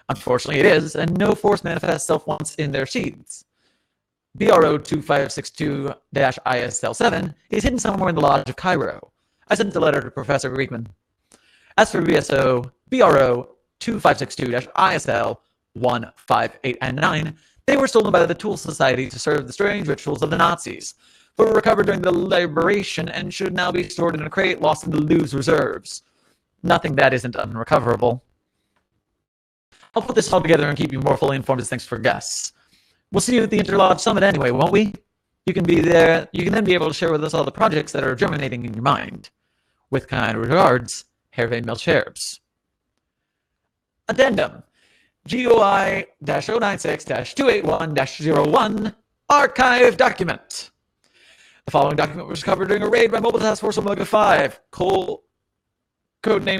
Unfortunately, it is, and no force manifests itself once in their sheaths. BRO 2562-ISL 7 is hidden somewhere in the Lodge of Cairo. I sent a letter to Professor Riekman. As for BRO 2562-ISL 1, 5, 8, and 9, they were stolen by the Tool Society to serve the strange rituals of the Nazis, but were recovered during the liberation and should now be stored in a crate lost in the Louvre's reserves. Nothing that isn't unrecoverable. I'll put this all together and keep you more fully informed as thanks for guests. We'll see you at the Interlodge Summit anyway, won't we? You can be there. You can then be able to share with us all the projects that are germinating in your mind. With kind regards, Hervé Melchers. Addendum. GOI-096-281-01 archive document. The following document was covered during a raid by Mobile Task Force Omega 5, codenamed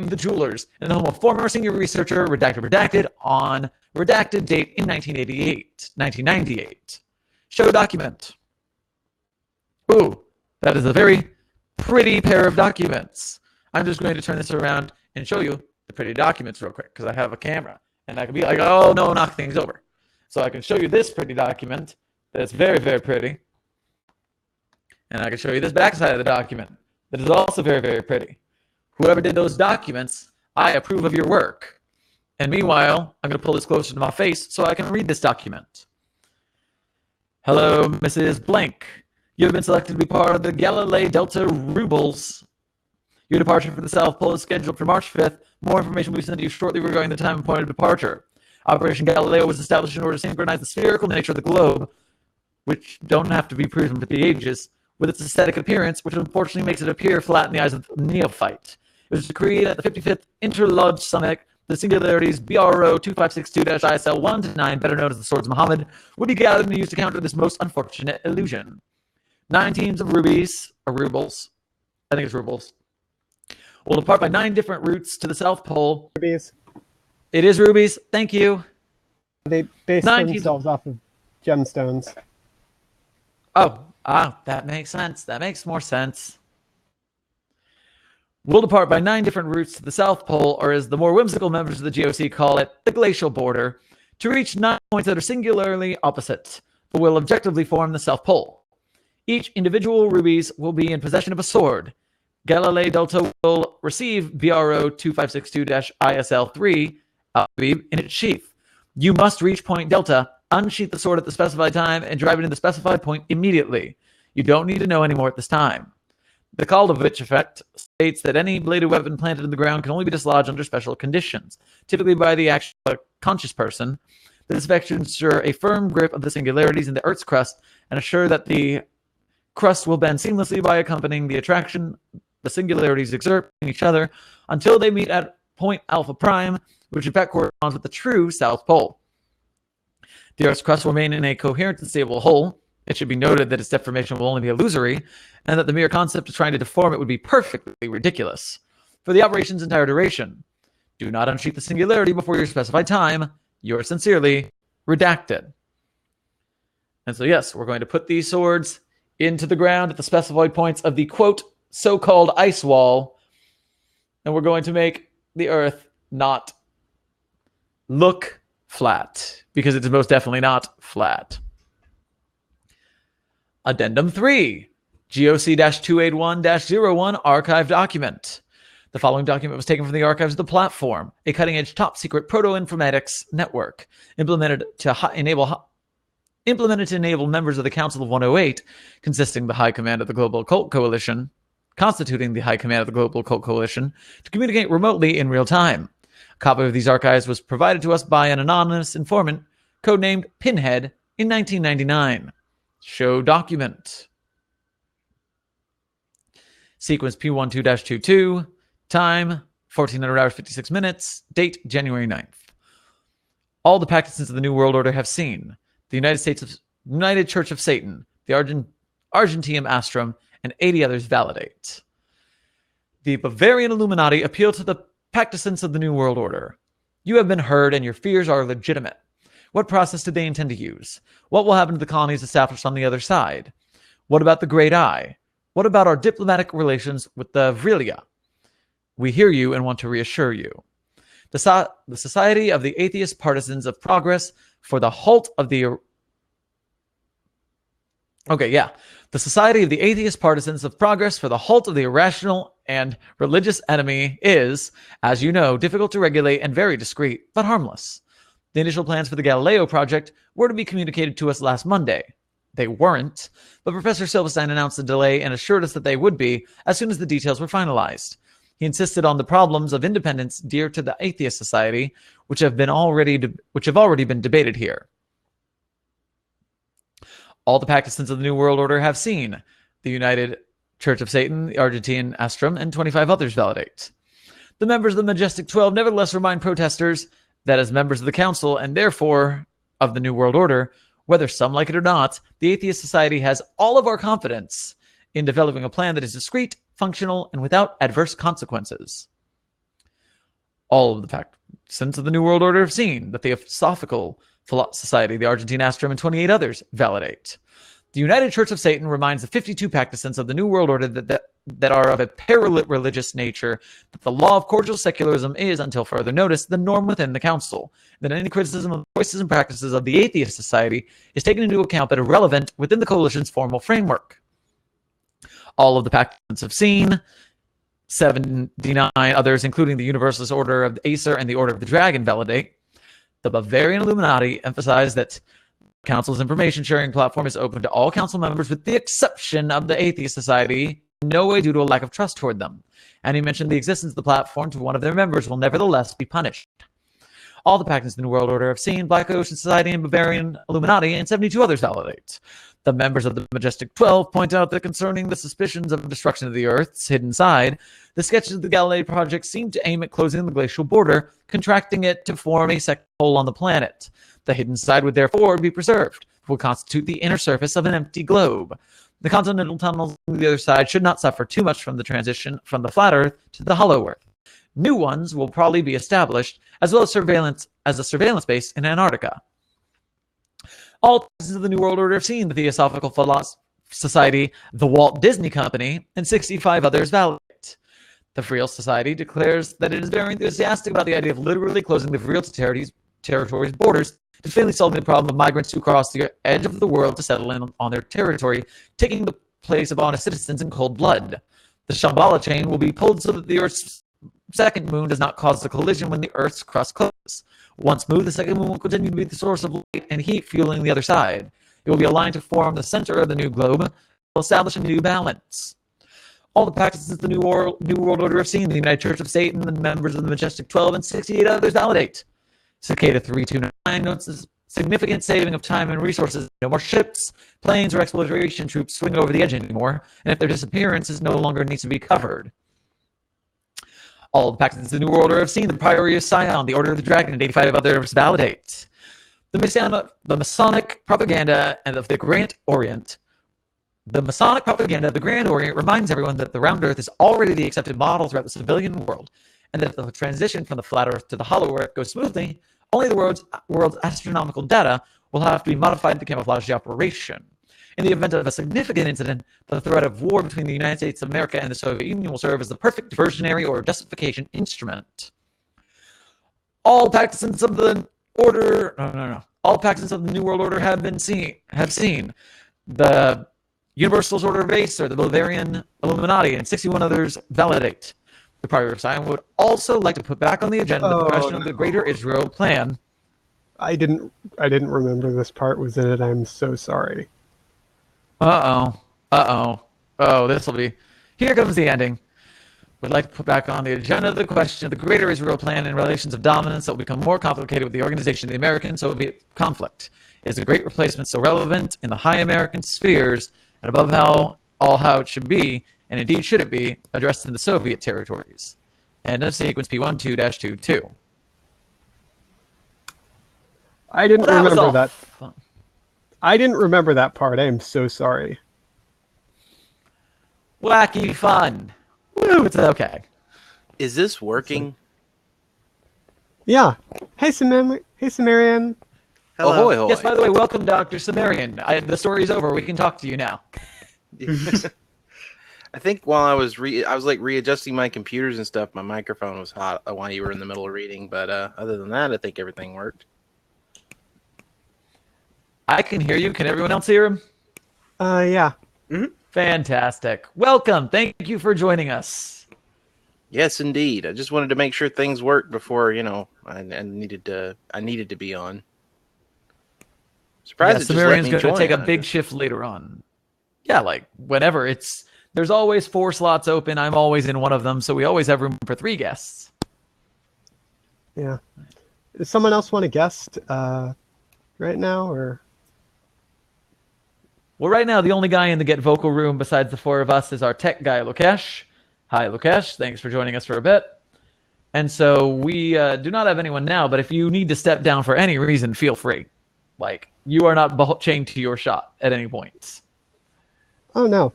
the Jewelers, in the home of former senior researcher, redacted, on redacted date in 1998. Show document. Ooh, that is a very pretty pair of documents. I'm just going to turn this around and show you the pretty documents real quick because I have a camera. And I can be like, oh, no, knock things over. So I can show you this pretty document that's very, very pretty. And I can show you this backside of the document that is also very, very pretty. Whoever did those documents, I approve of your work. And meanwhile, I'm going to pull this closer to my face so I can read this document. Hello, Mrs. Blank. You have been selected to be part of the Galilei Delta Rubles. Your departure for the South Pole is scheduled for March 5th. More information will be sent to you shortly regarding the time and point of departure. Operation Galileo was established in order to synchronize the spherical nature of the globe, which don't have to be proven with the ages, with its aesthetic appearance, which unfortunately makes it appear flat in the eyes of the neophyte. It was decreed at the 55th Interlodge Summit the singularities BRO 2562-ISL 1-9, better known as the Swords of Muhammad, would be gathered and used to counter this most unfortunate illusion. 9 teams of rubies, or rubles, I think it's rubles, will depart by 9 different routes to the South Pole. Rubies. It is rubies. Thank you. They base 9 themselves off of gemstones. Oh, that makes sense. That makes more sense. Will depart by 9 different routes to the South Pole, or as the more whimsical members of the GOC call it, the glacial border, to reach 9 points that are singularly opposite, but will objectively form the South Pole. Each individual rubies will be in possession of a sword. Galilei Delta will receive BRO 2562-ISL3 in its sheath. You must reach point Delta, unsheath the sword at the specified time, and drive it into the specified point immediately. You don't need to know any more at this time. The Kaldovich effect states that any bladed weapon planted in the ground can only be dislodged under special conditions, typically by the action of a conscious person. This effect should ensure a firm grip of the singularities in the Earth's crust and assure that the crust will bend seamlessly by accompanying the attraction the singularities exert on each other until they meet at point Alpha Prime, which in fact corresponds with the true South Pole. The Earth's crust will remain in a coherent and stable whole. It should be noted that its deformation will only be illusory, and that the mere concept of trying to deform it would be perfectly ridiculous. For the operation's entire duration, do not unsheath the singularity before your specified time. Yours sincerely, Redacted. And so yes, we're going to put these swords into the ground at the specified points of the, quote, so-called ice wall, and we're going to make the Earth not look flat, because it is most definitely not flat. Addendum 3, GOC-281-01 archive document. The following document was taken from the archives of the platform, a cutting-edge top-secret proto-informatics network implemented to enable members of the Council of 108, constituting the High Command of the Global Occult Coalition, to communicate remotely in real time. A copy of these archives was provided to us by an anonymous informant, codenamed Pinhead, in 1999. Show document. Sequence P12-22. Time 1400 hours 56 minutes. Date January 9th. All the practices of the New World Order have seen. The United Church of Satan, the Argenteum Astrum, and 80 others validate. The Bavarian Illuminati appeal to the practices of the New World Order. You have been heard and your fears are legitimate. What process do they intend to use? What will happen to the colonies established on the other side? What about the Great Eye? What about our diplomatic relations with the Vrilia? We hear you and want to reassure you. The Society of the Atheist Partisans of Progress for the halt of the... The Society of the Atheist Partisans of Progress for the halt of the irrational and religious enemy is, as you know, difficult to regulate and very discreet, but harmless. The initial plans for the Galileo project were to be communicated to us last Monday. They weren't, but Professor Silverstein announced a delay and assured us that they would be as soon as the details were finalized. He insisted on the problems of independence dear to the Atheist Society, which have already been debated here. All the practices of the New World Order have seen. The United Church of Satan, the Argentine Astrum, and 25 others validate. The members of the Majestic 12 nevertheless remind protesters that as members of the Council, and therefore of the New World Order, whether some like it or not, the Atheist Society has all of our confidence in developing a plan that is discreet, functional, and without adverse consequences. All of the factions of the New World Order have seen the Theosophical Society, the Argentine Astrum, and 28 others validate. The United Church of Satan reminds the 52 practicants of the New World Order that are of a parareligious nature that the law of cordial secularism is, until further notice, the norm within the Council, that any criticism of the voices and practices of the Atheist Society is taken into account that are relevant within the Coalition's formal framework. All of the practicants have seen, 79 others, including the Universalist Order of the Acer and the Order of the Dragon, validate. The Bavarian Illuminati emphasize that Council's information sharing platform is open to all Council members with the exception of the Atheist Society, in no way due to a lack of trust toward them. And he mentioned the existence of the platform to one of their members will nevertheless be punished. All the practices of the New World Order have seen, Black Ocean Society and Bavarian Illuminati, and 72 others validate. The members of the Majestic 12 point out that concerning the suspicions of destruction of the Earth's hidden side, the sketches of the Galilei project seem to aim at closing the glacial border, contracting it to form a second hole on the planet. The hidden side would therefore be preserved, would constitute the inner surface of an empty globe. The continental tunnels on the other side should not suffer too much from the transition from the flat Earth to the hollow Earth. New ones will probably be established, as well as a surveillance base in Antarctica. All citizens of the New World Order have seen the Theosophical Society, the Walt Disney Company, and 65 others validate. The Vril Society declares that it is very enthusiastic about the idea of literally closing the Vril territory's borders to finally solve the problem of migrants who cross the edge of the world to settle in on their territory, taking the place of honest citizens in cold blood. The Shambhala chain will be pulled so that the Earth's second moon does not cause the collision when the Earth's crust closes. Once moved, the second moon will continue to be the source of light and heat fueling the other side. It will be aligned to form the center of the new globe, will establish a new balance. All the practices of the New World Order have seen, the United Church of Satan, the members of the Majestic 12, and 68 others validate. Cicada 329 notes the significant saving of time and resources. No more ships, planes, or exploration troops swing over the edge anymore, and if their disappearance is no longer needs to be covered. All the practices of the New World Order have seen, the Priory of Sion, the Order of the Dragon, and 85 others validate. The Masonic propaganda of the Grand Orient. The Masonic propaganda of the Grand Orient reminds everyone that the round Earth is already the accepted model throughout the civilian world, and that if the transition from the flat Earth to the hollow Earth goes smoothly, only the world's astronomical data will have to be modified to camouflage the operation. In the event of a significant incident, the threat of war between the United States of America and the Soviet Union will serve as the perfect diversionary or justification instrument. All practices of the order, all practices of the New World Order have seen the Universalist Order of Acer, the Bavarian Illuminati, and 61 others validate. The Priory of Sion would also like to put back on the agenda the question of the Greater Israel Plan. I didn't remember this part was in it. I'm so sorry. Oh, this will be... Here comes the ending. Would like to put back on the agenda the question of the Greater Israel Plan and relations of dominance that will become more complicated with the organization of the American-Soviet conflict. Is a great replacement so relevant in the high American spheres and above how it should be, and indeed should it be, addressed in the Soviet territories. End of sequence P12-22. I didn't remember that. Fun. I didn't remember that part. I am so sorry. Wacky fun. Woo, it's okay. Is this working? Yeah. Hey, Sumerian. Hello. Ahoy, ahoy. Yes, by the way, welcome, Dr. Sumerian. The story's over. We can talk to you now. I think while I was readjusting my computers and stuff, my microphone was hot while you were in the middle of reading. But other than that, I think everything worked. I can hear you. Can everyone else hear him? Yeah. Mm-hmm. Fantastic. Welcome. Thank you for joining us. Yes, indeed. I just wanted to make sure things worked before, I needed to be on. Surprised it just let Sumerian's me going to join take a on big it. shift later on. Yeah, like whenever there's always 4 slots open. I'm always in one of them, so we always have room for 3 guests. Yeah. Does someone else want to guest right now, or? Well, right now, the only guy in the Get Vocal room besides the 4 of us is our tech guy, Lokesh. Hi, Lokesh. Thanks for joining us for a bit. And so we do not have anyone now, but if you need to step down for any reason, feel free. Like, you are not chained to your shot at any point. Oh, no.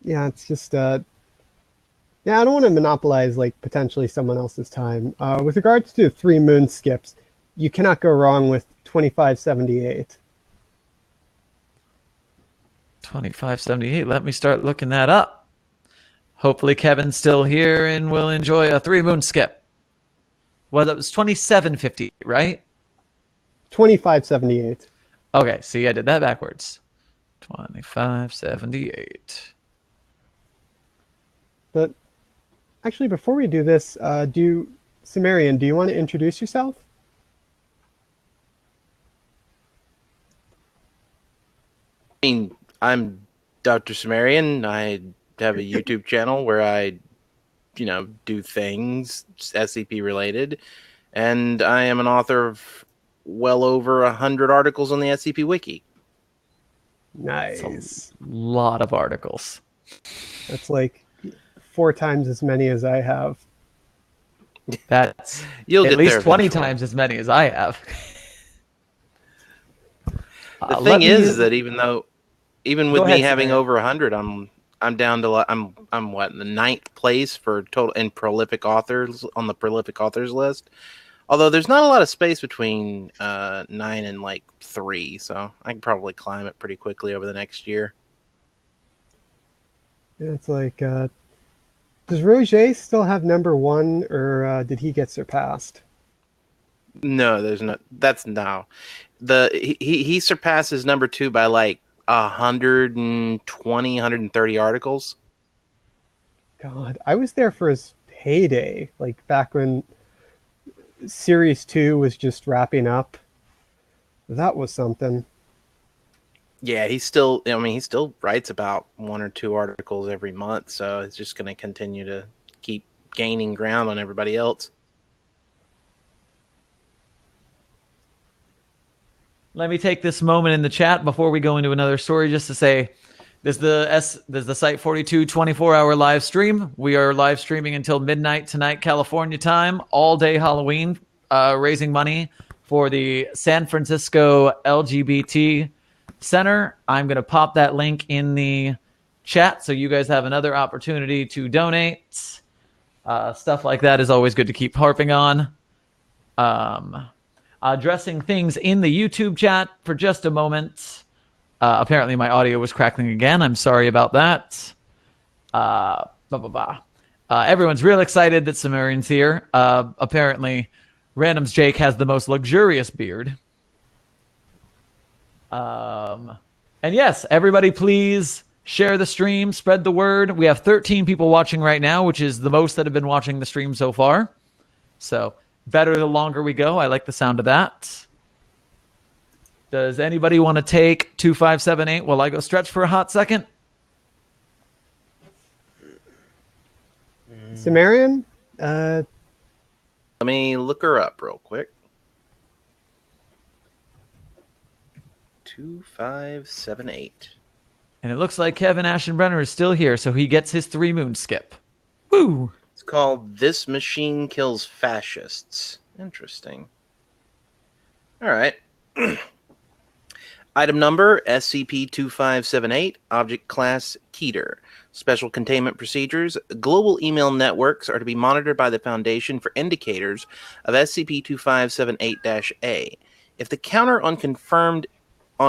Yeah, it's just, yeah, I don't want to monopolize, like, potentially someone else's time. With regards to 3 moon skips, you cannot go wrong with 2578. 2578. Let me start looking that up. Hopefully Kevin's still here and will enjoy a 3 moon skip. Well, that was 2750, right? 2578. Okay, see, I did that backwards. 2578. But actually, before we do this, Sumerian, do you want to introduce yourself? I mean, I'm Dr. Sumerian. I have a YouTube channel where I, do things SCP related, and I am an author of well over 100 articles on the SCP Wiki. Nice. A lot of articles. That's like 4 times as many as I have. That's You'll at get least there 20 eventually. times as many as I have. The thing is that even with Go me ahead, having Samara. over 100, I'm down to I'm what, in the 9th place for total in prolific authors on the prolific authors list. Although there's not a lot of space between 9 and like 3, so I can probably climb it pretty quickly over the next year. It's like, does Roger still have number 1, or did he get surpassed? No, there's no. That's no. He surpasses number 2 by like 120, 130 articles. God, I was there for his heyday, like back when Series 2 was just wrapping up. That was something. Yeah, he still writes about 1 or 2 articles every month, so it's just going to continue to keep gaining ground on everybody else. Let me take this moment in the chat before we go into another story just to say there's the Site-42 24-hour live stream. We are live streaming until midnight tonight, California time, all day Halloween, raising money for the San Francisco LGBT Center. I'm going to pop that link in the chat so you guys have another opportunity to donate. Stuff like that is always good to keep harping on. Addressing things in the YouTube chat for just a moment. Apparently my audio was crackling again. I'm sorry about that. Everyone's real excited that Sumerian's here. Apparently, Random's Jake has the most luxurious beard. And yes, everybody please share the stream, spread the word. We have 13 people watching right now, which is the most that have been watching the stream so far. So better the longer we go. I like the sound of that. Does anybody want to take 2578 while I go stretch for a hot second? Sumerian? Let me look her up real quick. 2578. And it looks like Kevin Ashenbrenner is still here, so he gets his 3 moon skip. Woo! It's called This Machine Kills Fascists. Interesting. All right. Item number SCP-2578, Object Class Keter. Special containment procedures. Global email networks are to be monitored by the Foundation for indicators of SCP-2578-A. If the counter on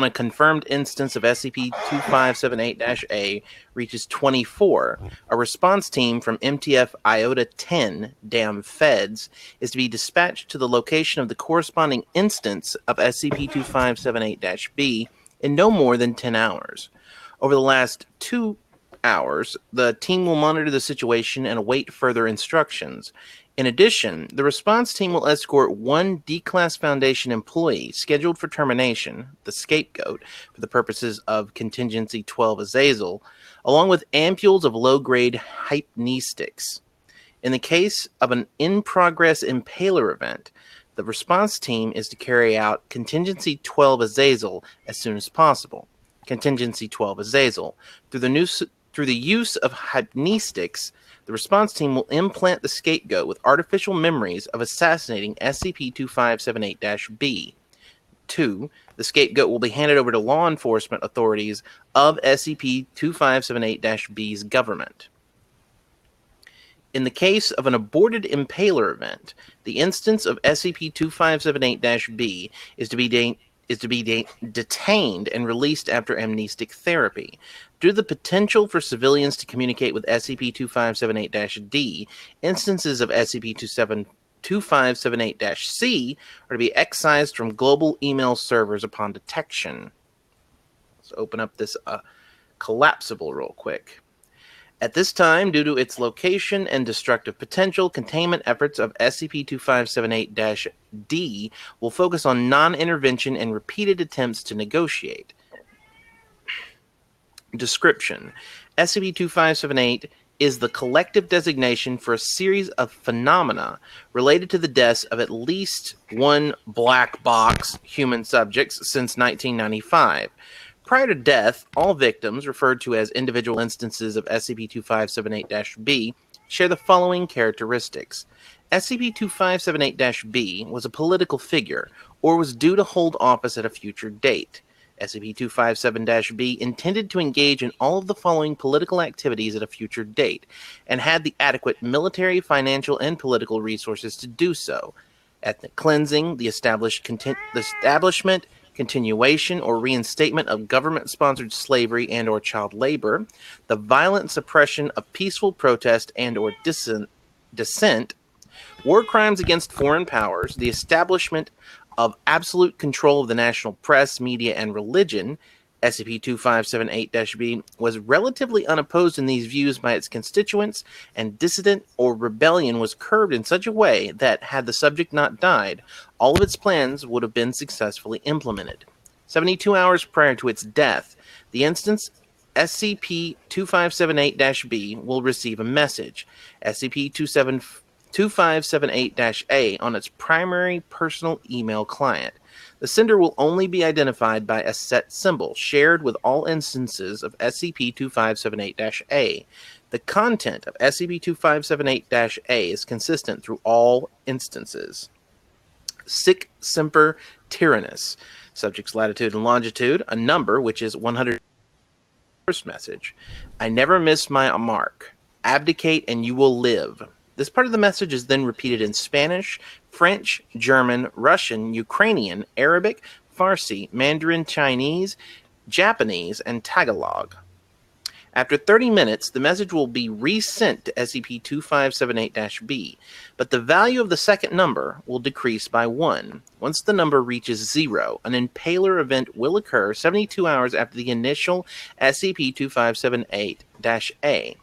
a confirmed instance of SCP-2578-A reaches 24, a response team from MTF Iota 10, damn feds, is to be dispatched to the location of the corresponding instance of SCP-2578-B in no more than 10 hours. Over the last 2 hours, the team will monitor the situation and await further instructions. In addition, the response team will escort 1 D-Class Foundation employee scheduled for termination, the scapegoat, for the purposes of Contingency 12 Azazel, along with ampules of low-grade hypnestics. In the case of an in-progress impaler event, the response team is to carry out Contingency 12 Azazel as soon as possible. Contingency 12 Azazel. Through the use of hypnestics, The response team will implant the scapegoat with artificial memories of assassinating SCP-2578-B. 2. The scapegoat will be handed over to law enforcement authorities of SCP-2578-B's government. In the case of an aborted Impaler event, the instance of SCP-2578-B is to be detained and released after amnestic therapy. Due to the potential for civilians to communicate with SCP-2578-D, instances of SCP-2578-C are to be excised from global email servers upon detection. Let's open up this collapsible real quick. At this time, due to its location and destructive potential, containment efforts of SCP-2578-D will focus on non-intervention and repeated attempts to negotiate. Description: SCP-2578 is the collective designation for a series of phenomena related to the deaths of at least one black box human subjects since 1995. Prior to death, all victims, referred to as individual instances of SCP-2578-B, share the following characteristics. SCP-2578-B was a political figure, or was due to hold office at a future date. SCP-257-B intended to engage in all of the following political activities at a future date, and had the adequate military, financial, and political resources to do so. Ethnic cleansing, the establishment, continuation, or reinstatement of government-sponsored slavery and or child labor, the violent suppression of peaceful protest and or dissent, war crimes against foreign powers, the establishment of absolute control of the national press, media, and religion. SCP-2578-B was relatively unopposed in these views by its constituents, and dissident or rebellion was curbed in such a way that, had the subject not died, all of its plans would have been successfully implemented. 72 hours prior to its death, the instance SCP-2578-B will receive a message, SCP-2578-A, on its primary personal email client. The sender will only be identified by a set symbol shared with all instances of SCP-2578-A. The content of SCP-2578-A is consistent through all instances. Sic semper tyrannis. Subject's latitude and longitude, a number which is 100. First message: I never miss my mark. Abdicate and you will live. This part of the message is then repeated in Spanish, French, German, Russian, Ukrainian, Arabic, Farsi, Mandarin Chinese, Japanese, and Tagalog. After 30 minutes, the message will be resent to SCP-2578-B, but the value of the second number will decrease by 1. Once the number reaches 0, an Impaler event will occur 72 hours after the initial SCP-2578-A.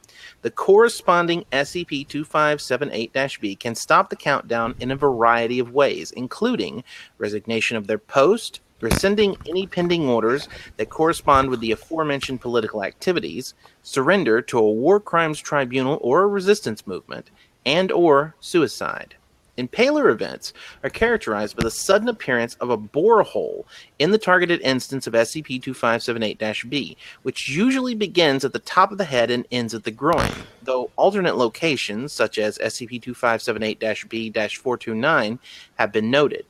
The corresponding SCP-2578-B can stop the countdown in a variety of ways, including resignation of their post, rescinding any pending orders that correspond with the aforementioned political activities, surrender to a war crimes tribunal or a resistance movement, and or suicide. Impaler events are characterized by the sudden appearance of a borehole in the targeted instance of SCP-2578-B, which usually begins at the top of the head and ends at the groin, though alternate locations, such as SCP-2578-B-429, have been noted.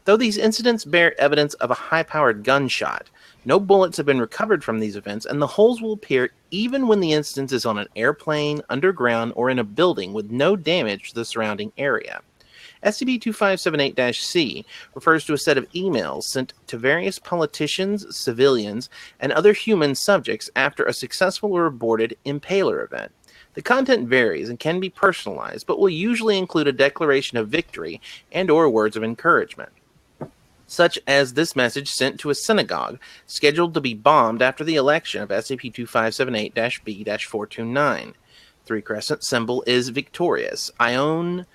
Though these incidents bear evidence of a high-powered gunshot, no bullets have been recovered from these events, and the holes will appear even when the instance is on an airplane, underground, or in a building with no damage to the surrounding area. SCP-2578-C refers to a set of emails sent to various politicians, civilians, and other human subjects after a successful or aborted Impaler event. The content varies and can be personalized, but will usually include a declaration of victory and or words of encouragement, such as this message sent to a synagogue scheduled to be bombed after the election of SCP-2578-B-429. 3 crescent symbol is victorious. Ion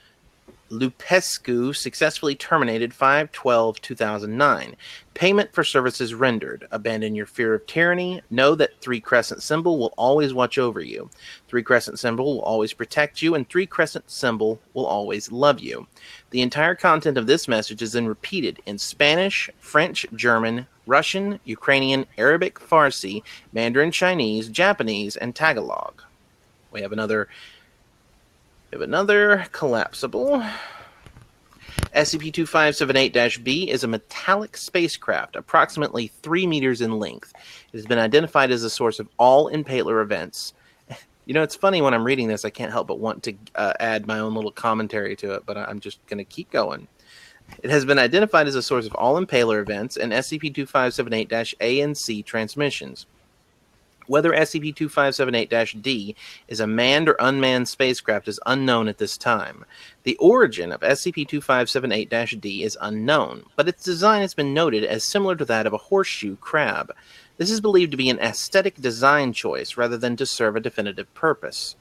Lupescu successfully terminated 5/12/2009. Payment for services rendered. Abandon your fear of tyranny. Know that 3 crescent symbol will always watch over you. 3 crescent symbol will always protect you, and 3 crescent symbol will always love you. The entire content of this message is then repeated in Spanish, French, German, Russian, Ukrainian, Arabic, Farsi, Mandarin Chinese, Japanese, and Tagalog. We have another We have another collapsible. SCP-2578-B is a metallic spacecraft approximately 3 meters in length. It has been identified as a source of all impaler events. You know, it's funny when I'm reading this, I can't help but want to add my own little commentary to it, but I'm just going to keep going. It has been identified as a source of all impaler events and SCP-2578-A and C transmissions. Whether SCP-2578-D is a manned or unmanned spacecraft is unknown at this time. The origin of SCP-2578-D is unknown, but its design has been noted as similar to that of a horseshoe crab. This is believed to be an aesthetic design choice rather than to serve a definitive purpose.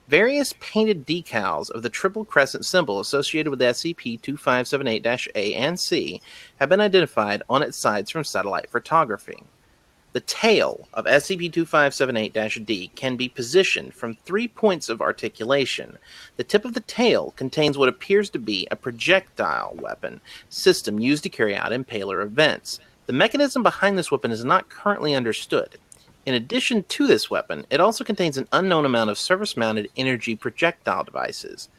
Various painted decals of the triple crescent symbol associated with SCP-2578-A and C have been identified on its sides from satellite photography. The tail of SCP-2578-D can be positioned from 3 points of articulation. The tip of the tail contains what appears to be a projectile weapon system used to carry out impaler events. The mechanism behind this weapon is not currently understood. In addition to this weapon, it also contains an unknown amount of surface-mounted energy projection devices.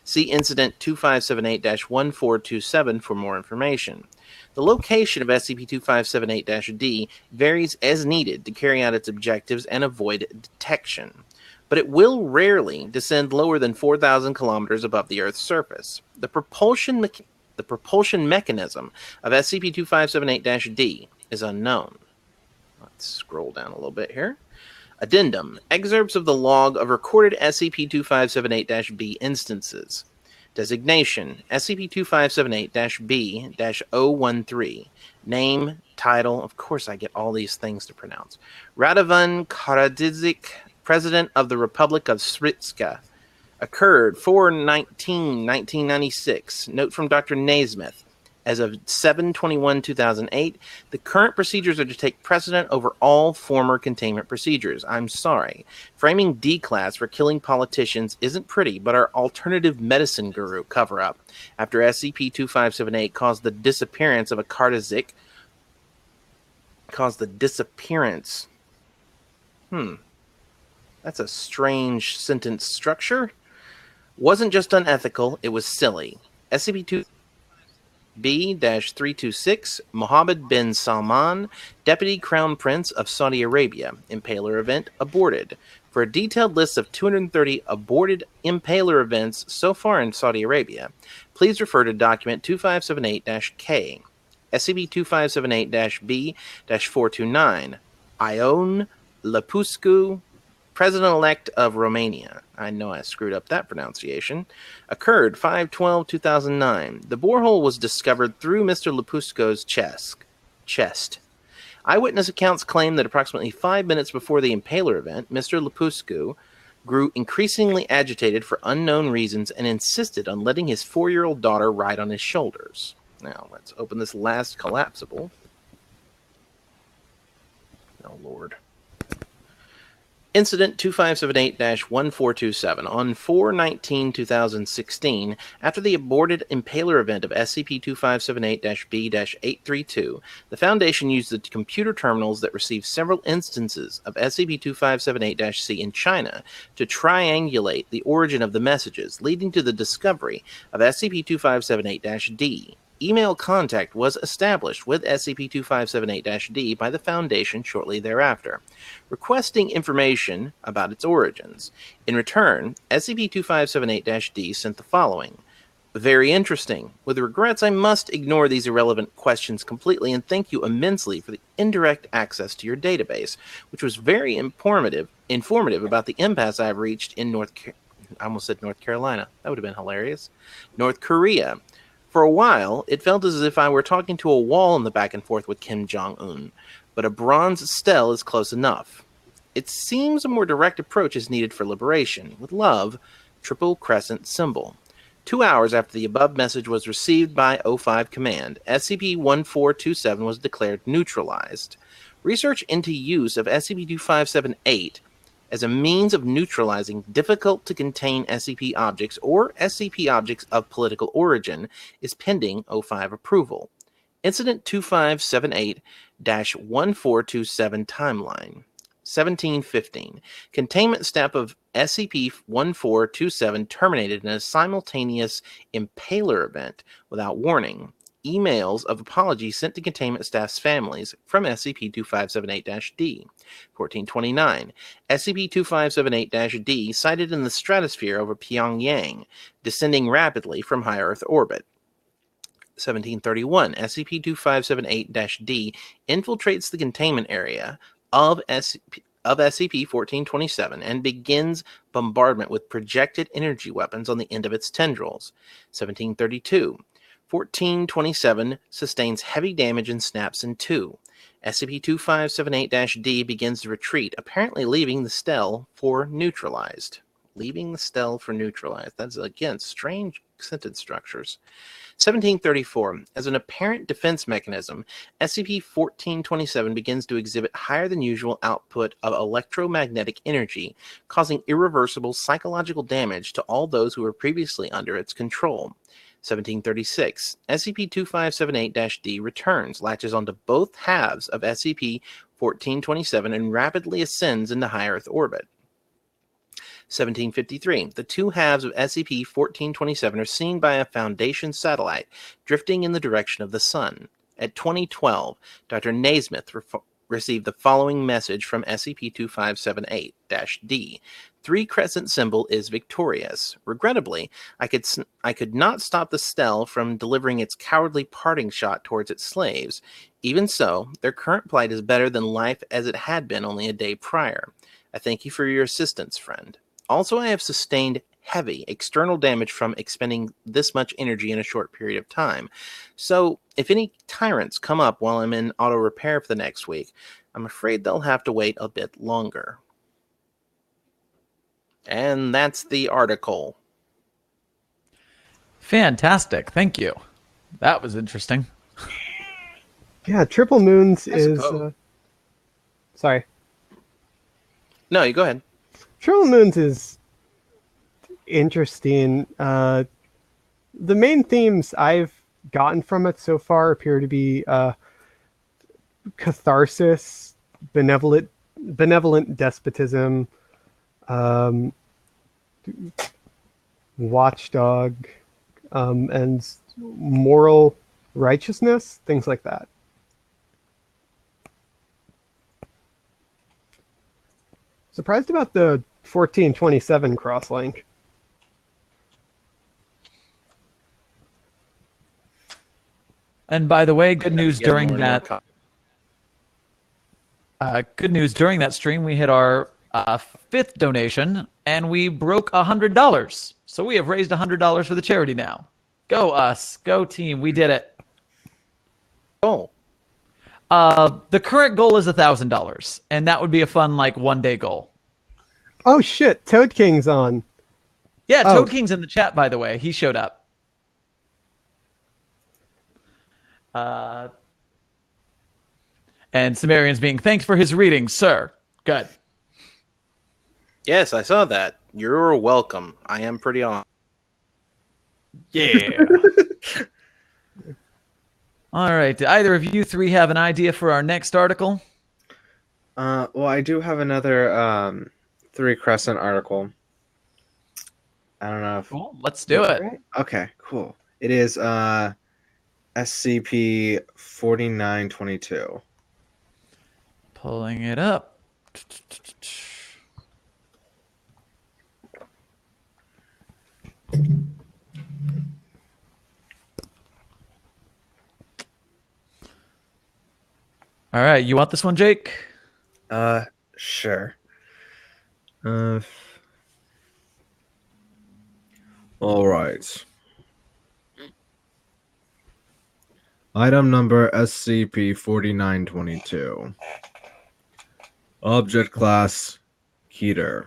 See Incident 2578-1427 for more information. The location of SCP-2578-D varies as needed to carry out its objectives and avoid detection, but it will rarely descend lower than 4,000 kilometers above the Earth's surface. The propulsion mechanism of SCP-2578-D is unknown. Let's scroll down a little bit here. Addendum. Excerpts of the log of recorded SCP-2578-B instances. Designation. SCP-2578-B-013. Name, title, of course I get all these things to pronounce. Radovan Karadzic, President of the Republic of Srpska. Occurred 4/19/1996. Note from Dr. Naismith. As of 7/21/2008, the current procedures are to take precedent over all former containment procedures. I'm sorry. Framing D-Class for killing politicians isn't pretty, but our alternative medicine guru cover-up after SCP-2578 caused the disappearance of a Kartazik. That's a strange sentence structure. Wasn't just unethical, it was silly. SCP-2 B-326, Mohammed bin Salman, Deputy Crown Prince of Saudi Arabia. Impaler event aborted. For a detailed list of 230 aborted impaler events so far in Saudi Arabia, please refer to document 2578-K. SCP-2578-B-429, Ion Lapuscu, President-elect of Romania. I know I screwed up that pronunciation. Occurred 5/12/2009. The borehole was discovered through Mr. Lapusco's chest. Eyewitness accounts claim that approximately 5 minutes before the impaler event, Mr. Lapusco grew increasingly agitated for unknown reasons and insisted on letting his 4-year-old daughter ride on his shoulders. Now, let's open this last collapsible. Oh, Lord. Incident 2578-1427. On 4/19/2016, after the aborted impaler event of SCP-2578-B-832, the Foundation used the computer terminals that received several instances of SCP-2578-C in China to triangulate the origin of the messages, leading to the discovery of SCP-2578-D. Email contact was established with SCP-2578-D by the Foundation shortly thereafter, requesting information about its origins. In return, SCP-2578-D sent the following. Very interesting. With regrets, I must ignore these irrelevant questions completely and thank you immensely for the indirect access to your database, which was very informative about the impasse I have reached in I almost said North Carolina. That would have been hilarious. North Korea. For a while, it felt as if I were talking to a wall in the back and forth with Kim Jong-un, but a bronze stele is close enough. It seems a more direct approach is needed for liberation. With love, triple crescent symbol. 2 hours after the above message was received by O5 Command, SCP-1427 was declared neutralized. Research into use of SCP-2578 as a means of neutralizing difficult-to-contain SCP objects or SCP objects of political origin is pending O5 approval. Incident 2578-1427 timeline. 1715. Containment step of SCP-1427 terminated in a simultaneous impaler event without warning. Emails of apology sent to containment staff's families from SCP-2578-D. 1429. SCP-2578-D sighted in the stratosphere over Pyongyang, descending rapidly from high Earth orbit. 1731. SCP-2578-D infiltrates the containment area of SCP-1427 and begins bombardment with projected energy weapons on the end of its tendrils. 1732. 1427 sustains heavy damage and snaps in two. SCP-2578-D begins to retreat, apparently leaving the Stell for neutralized. Leaving the Stell for neutralized. That's, again, strange sentence structures. 1734. As an apparent defense mechanism, SCP-1427 begins to exhibit higher than usual output of electromagnetic energy, causing irreversible psychological damage to all those who were previously under its control. 1736. SCP-2578-D returns, latches onto both halves of SCP-1427, and rapidly ascends into high Earth orbit. 1753. The two halves of SCP-1427 are seen by a Foundation satellite drifting in the direction of the Sun. At 2012, Dr. Naismith received the following message from SCP-2578-D. 3 crescent symbol is victorious. Regrettably, I could not stop the Stell from delivering its cowardly parting shot towards its slaves. Even so, their current plight is better than life as it had been only a day prior. I thank you for your assistance, friend. Also, I have sustained heavy external damage from expending this much energy in a short period of time. So, if any tyrants come up while I'm in auto repair for the next week, I'm afraid they'll have to wait a bit longer. And that's the article. Fantastic. Thank you. That was interesting. Yeah, Triple Moons I is. suppose. Sorry. No, you go ahead. Triple Moons is interesting. The main themes I've gotten from it so far appear to be catharsis, benevolent despotism, watchdog, and moral righteousness, things like that. Surprised about the 1427 crosslink. And by the way, good news Get during more and more that. co- Good news during that stream, we hit our 5th donation, and we broke $100. So we have raised $100 for the charity now. Go us, go team, we did it. Oh, The current goal is $1,000, and that would be a fun one-day goal. Oh shit, Toad King's on. Yeah, Oh. Toad King's in the chat, by the way. He showed up. And Sumerian's being thanks for his reading, sir. Good. yes, I saw that. You're welcome. I am pretty on. Yeah. All right. Do either of you three have an idea for our next article? Well, I do have another 3 Crescent article. I don't know if... Cool. Let's do it. Right? Okay, cool. It is SCP-4922. Pulling it up. All right. You want this one, Jake? Sure. All right. Item number SCP-4922. Object class Keter.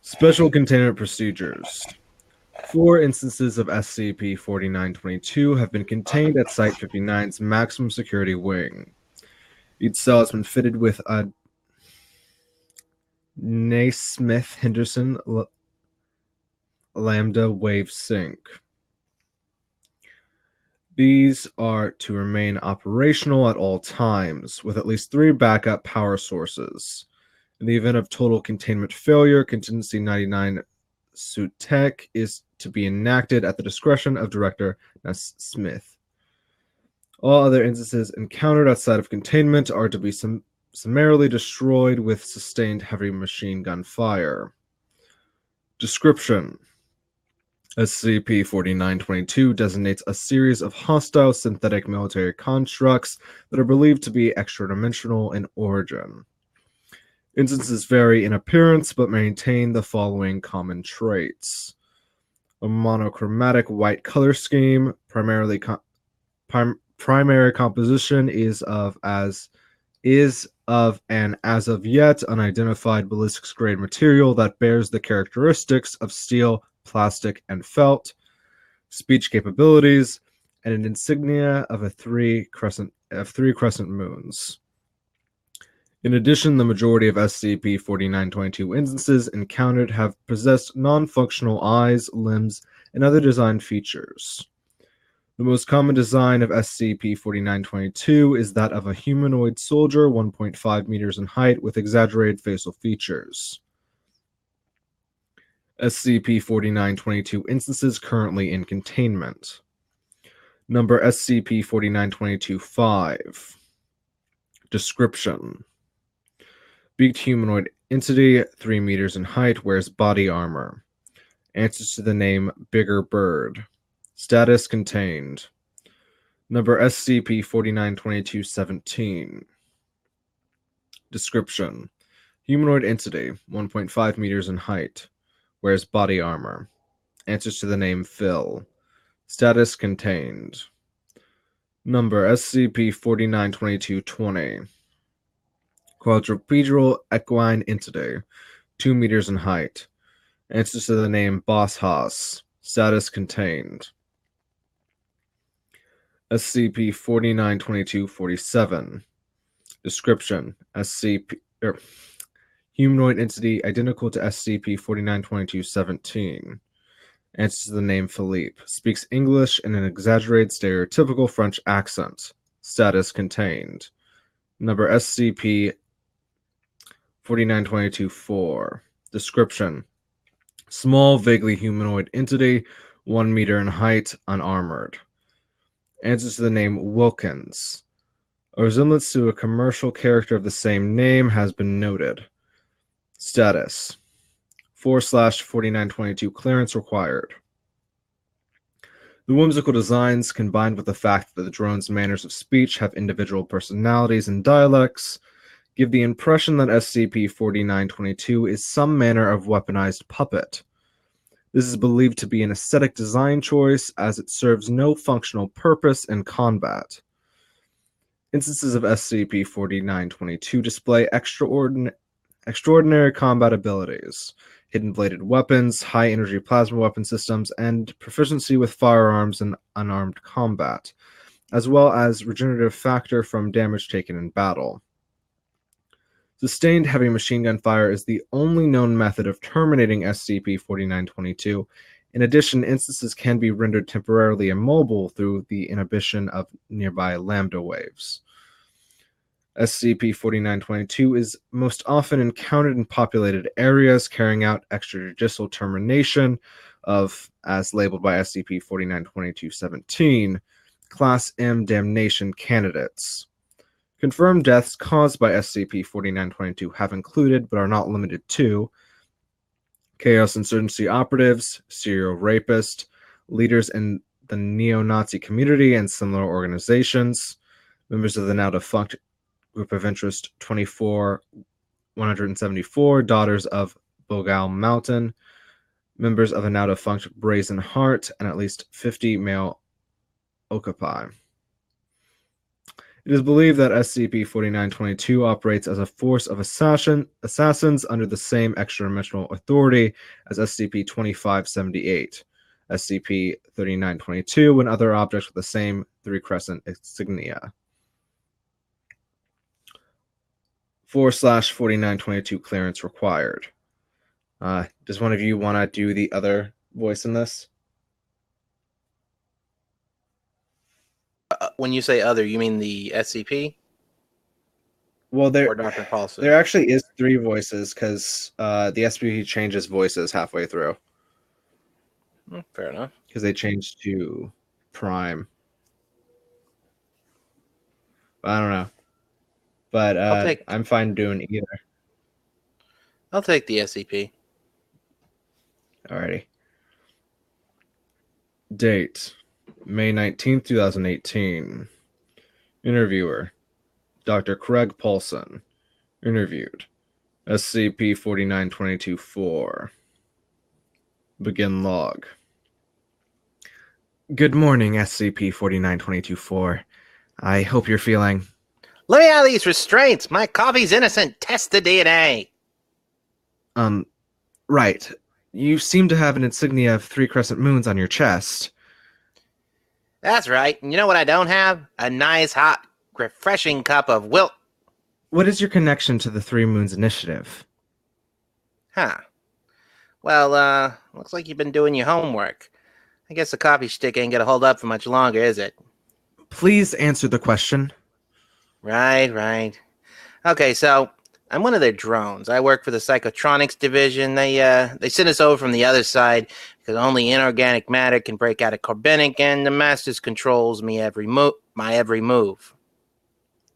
Special containment procedures. 4 instances of SCP-4922 have been contained at Site-59's maximum security wing. Each cell has been fitted with a Naismith Henderson lambda wave sink. These are to remain operational at all times, with at least 3 backup power sources. In the event of total containment failure, Contingency 99 Suit Tech is to be enacted at the discretion of Director Ness Smith. All other instances encountered outside of containment are to be summarily destroyed with sustained heavy machine gun fire. Description: SCP-4922 designates a series of hostile synthetic military constructs that are believed to be extra-dimensional in origin. Instances vary in appearance but maintain the following common traits: a monochromatic white color scheme, primary composition is of an as of yet unidentified ballistics grade material that bears the characteristics of steel, plastic, and felt, speech capabilities, and an insignia of three crescent moons. In addition, the majority of SCP-4922 instances encountered have possessed non-functional eyes, limbs, and other design features. The most common design of SCP-4922 is that of a humanoid soldier 1.5 meters in height with exaggerated facial features. SCP-4922 instances currently in containment. Number SCP-4922-5. Description: beaked humanoid entity, 3 meters in height, wears body armor. Answers to the name Bigger Bird. Status contained. Number SCP-4922-17. Description: humanoid entity, 1.5 meters in height, wears body armor. Answers to the name Phil. Status contained. Number SCP-4922-20. Quadrupedal equine entity, 2 meters in height. Answers to the name Boss Haas. Status contained. SCP-4922-47. Description: humanoid entity identical to SCP-4922-17. Answers to the name Philippe. Speaks English in an exaggerated stereotypical French accent. Status contained. Number SCP-4922-4. Description: small, vaguely humanoid entity, 1 meter in height, unarmored. Answers to the name Wilkins. A resemblance to a commercial character of the same name has been noted. Status: 4/4922 clearance required. The whimsical designs, combined with the fact that the drone's manners of speech have individual personalities and dialects, give the impression that SCP-4922 is some manner of weaponized puppet. This is believed to be an aesthetic design choice, as it serves no functional purpose in combat. Instances of SCP-4922 display extraordinary combat abilities, hidden bladed weapons, high-energy plasma weapon systems, and proficiency with firearms in unarmed combat, as well as regenerative factor from damage taken in battle. Sustained heavy machine gun fire is the only known method of terminating SCP-4922. In addition, instances can be rendered temporarily immobile through the inhibition of nearby lambda waves. SCP-4922 is most often encountered in populated areas, carrying out extrajudicial termination of, as labeled by SCP-4922-17, Class M damnation candidates. Confirmed deaths caused by SCP-4922 have included, but are not limited to, Chaos Insurgency operatives, serial rapists, leaders in the neo-Nazi community and similar organizations, members of the now-defunct Group of Interest 24-174, Daughters of Bogal Mountain, members of the now-defunct Brazen Heart, and at least 50 male Okapi. It is believed that SCP-4922 operates as a force of assassins under the same extra-dimensional authority as SCP-2578, SCP-3922, and other objects with the same 3 crescent insignia. 4/4922 clearance required. Does one of you want to do the other voice in this? When you say other, you mean the SCP Well, or Dr. Paulson? there actually is 3 voices because the SBP changes voices halfway through Fair enough. because they changed to Prime. I don't know, but I'm fine doing either. I'll take the SCP. Alrighty. Date: May 19th, 2018. Interviewer: Dr. Craig Paulson. Interviewed: SCP-4922-4. Begin log. Good morning, SCP-4922-4. I hope you're feeling... Let me out of these restraints. My coffee's innocent. Test the DNA. Right. You seem to have an insignia of 3 crescent moons on your chest. That's right. And you know what I don't have? A nice, hot, refreshing cup of wilt. What is your connection to the 3 Moons Initiative? Huh. Well, looks like you've been doing your homework. I guess the coffee stick ain't gonna hold up for much longer, is it? Please answer the question. Right. Okay, so I'm one of their drones. I work for the Psychotronics division. They sent us over from the other side because only inorganic matter can break out of carbonic, and the Masters controls my every move.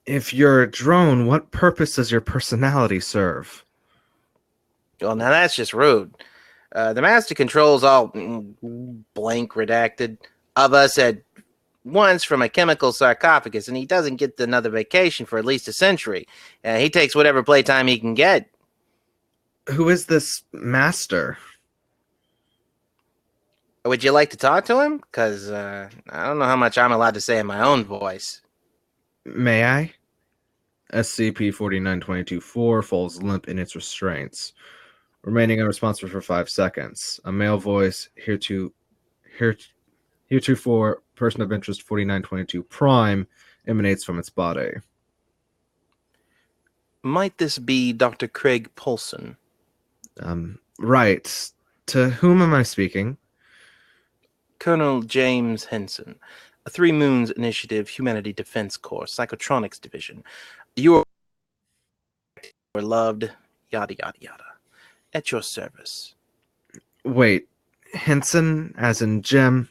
If you're a drone, what purpose does your personality serve? Well, now that's just rude. The Master controls all blank redacted of us at once from a chemical sarcophagus, and he doesn't get another vacation for at least a century. He takes whatever playtime he can get. Who is this Master? Would you like to talk to him? Because I don't know how much I'm allowed to say in my own voice. May I? SCP-4922-4 falls limp in its restraints, remaining unresponsive for 5 seconds. A male voice, heretofore person of interest 4922 Prime, emanates from its body. Might this be Dr. Craig Paulson? Right. To whom am I speaking? Colonel James Henson, a 3 Moons Initiative Humanity Defense Corps, Psychotronics Division. You are loved, yada, yada, yada. At your service. Wait, Henson, as in Jim?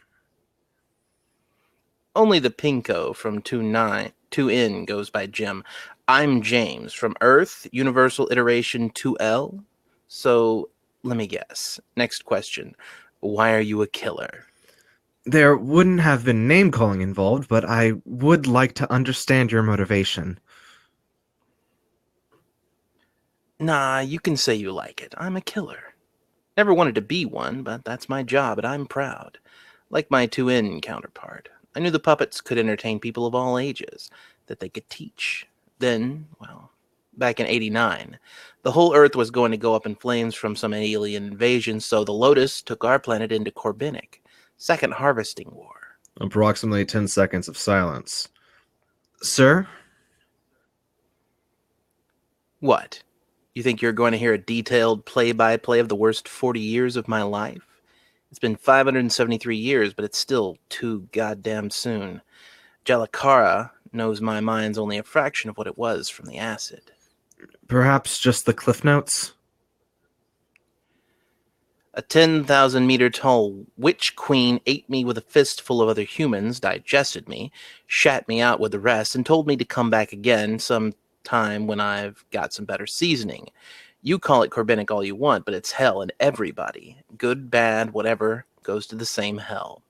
Only the Pinko from 2N goes by Jim. I'm James from Earth, Universal Iteration 2L. So, let me guess. Next question. Why are you a killer? There wouldn't have been name-calling involved, but I would like to understand your motivation. Nah, you can say you like it. I'm a killer. Never wanted to be one, but that's my job, and I'm proud. Like my 2N counterpart. I knew the puppets could entertain people of all ages, that they could teach. Then, well, back in '89, the whole Earth was going to go up in flames from some alien invasion, so the Lotus took our planet into Corbinic. Second Harvesting War. Approximately 10 seconds of silence. Sir? What? You think you're going to hear a detailed play-by-play of the worst 40 years of my life? It's been 573 years, but it's still too goddamn soon. Jalakara knows my mind's only a fraction of what it was from the acid. Perhaps just the cliff notes? A 10,000-meter tall witch queen ate me with a fistful of other humans, digested me, shat me out with the rest, and told me to come back again some time when I've got some better seasoning. You call it Corbinic all you want, but it's hell, and everybody, good, bad, whatever, goes to the same hell.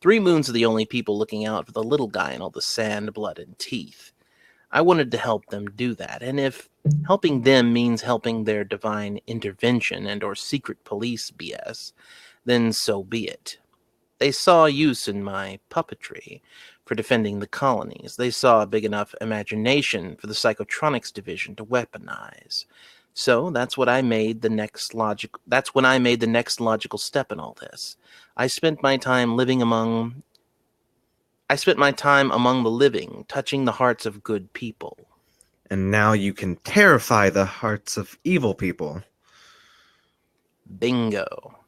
3 Moons are the only people looking out for the little guy in all the sand, blood, and teeth. I wanted to help them do that, and if helping them means helping their divine intervention and or secret police BS, then so be it. They saw use in my puppetry for defending the colonies. They saw a big enough imagination for the Psychotronics division to weaponize. So that's when I made the next logical step in all this. I spent my time among the living, touching the hearts of good people. And now you can terrify the hearts of evil people. Bingo.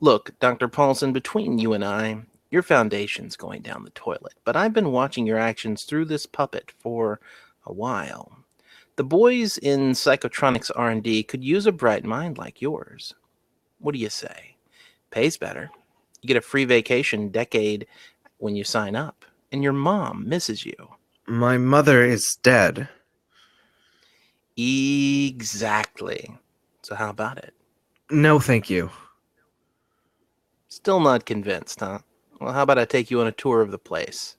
Look, Dr. Paulson, between you and I, Your foundation's going down the toilet, but I've been watching your actions through this puppet for a while. The boys in Psychotronics R&D could use a bright mind like yours. What do you say? Pays better. You get a free vacation decade when you sign up, and your mom misses you. My mother is dead. Exactly. So how about it? No, thank you. Still not convinced, huh? Well, how about I take you on a tour of the place?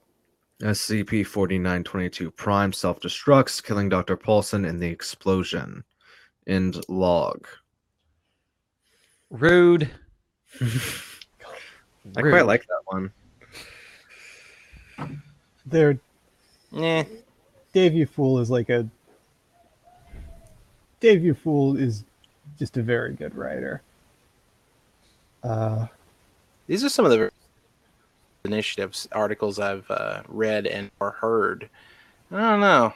SCP-4922 Prime self-destructs, killing Dr. Paulson in the explosion. End log. Rude. I quite like that one. There, Eh. Dave You Fool is Dave You Fool is just a very good writer. These are some of the initiatives articles I've read and or heard. I don't know.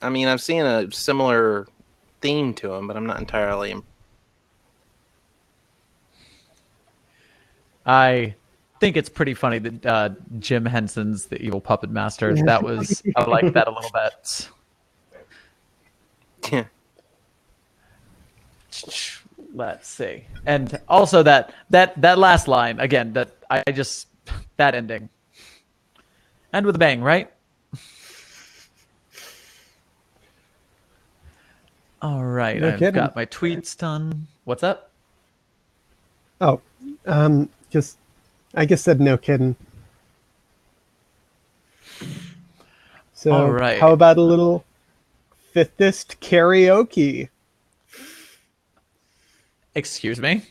I mean, I've seen a similar theme to them, but I'm not entirely. I think it's pretty funny that Jim Henson's the evil puppet master. That was, I like that a little bit. Yeah. Let's see. And also that last line again, that ending. End with a bang, right? All right. No I've kidding. got my tweets done. What's up? Oh, I guess said no kidding. So, All right. How about a little fifthist karaoke? Excuse me?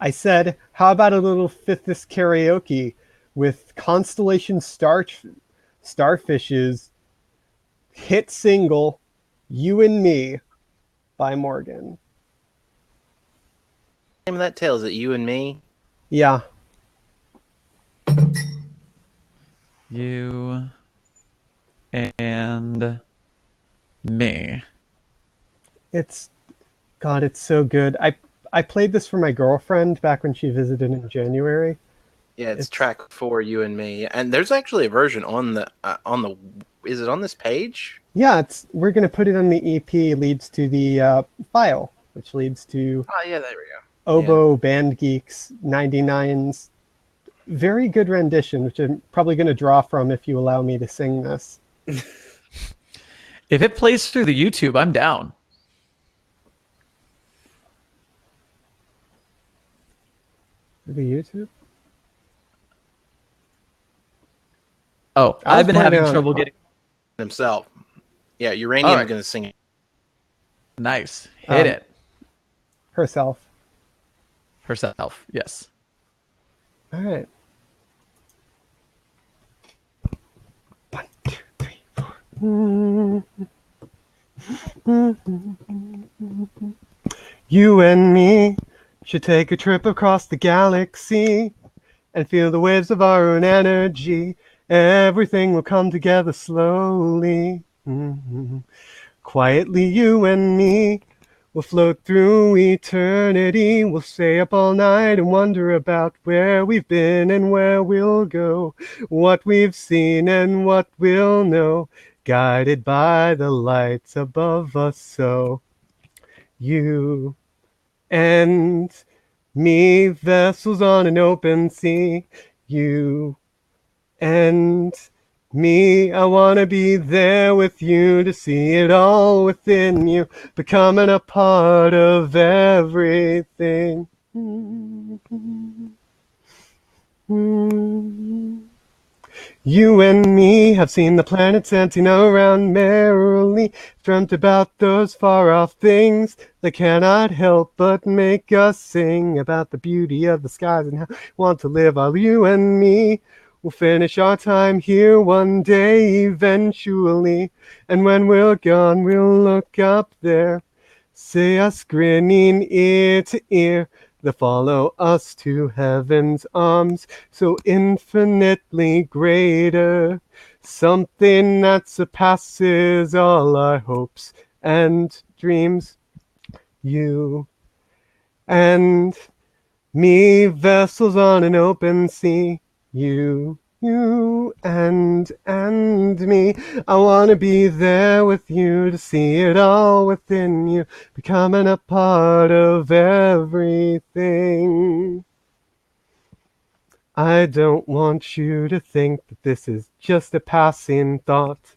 I said, how about a little fifthist karaoke with Constellation Starfish's hit single, You and Me, by Morgan. Name of that tale, is it You and Me? Yeah. You and me. It's so good. I played this for my girlfriend back when she visited in January. Yeah, it's track 4, You and Me, and there's actually a version on the Is it on this page? Yeah, we're gonna put it on the EP. Leads to the file, which leads to Oh yeah, there we go. Oboe Band Geeks 99's very good rendition, which I'm probably going to draw from if you allow me to sing this. If it plays through the YouTube, I'm down. The YouTube? Oh, I've been having trouble getting Himself. Yeah, Uranium's All right. going to sing it. nice. Hit it. Herself. Herself, yes. All right. 1, 2, 3, 4. You and me should take a trip across the galaxy and feel the waves of our own energy. Everything will come together slowly. Quietly, you and me will float through eternity. We'll stay up all night and wonder about where we've been and where we'll go, what we've seen and what we'll know, guided by the lights above us. So you and me, vessels on an open sea. You and me, I want to be there with you to see it all within you, becoming a part of everything. You and me have seen the planets dancing around merrily, dreamt about those far-off things that cannot help but make us sing about the beauty of the skies and how we want to live. All you and me will finish our time here one day eventually, and when we're gone, we'll look up there, see us grinning ear to ear. They follow us to heaven's arms, so infinitely greater, something that surpasses all our hopes and dreams. You and Me, vessels on an open sea. You and me. I want to be there with you to see it all within you, becoming a part of everything. I don't want you to think that this is just a passing thought.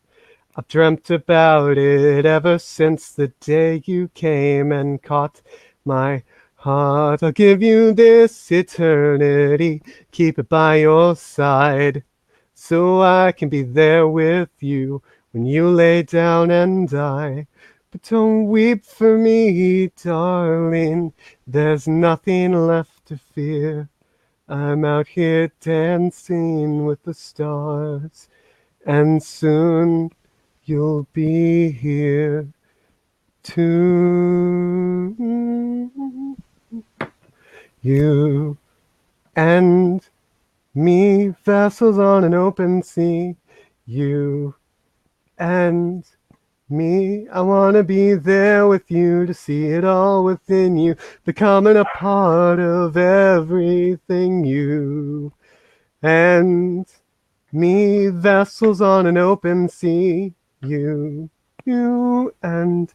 I've dreamt about it ever since the day you came and caught my heart. I'll give you this eternity, keep it by your side, so I can be there with you when you lay down and die. But don't weep for me, darling, there's nothing left to fear. I'm out here dancing with the stars, and soon you'll be here too. You and me, vessels on an open sea. You and me, I want to be there with you to see it all within you, becoming a part of everything. You and me, vessels on an open sea. You and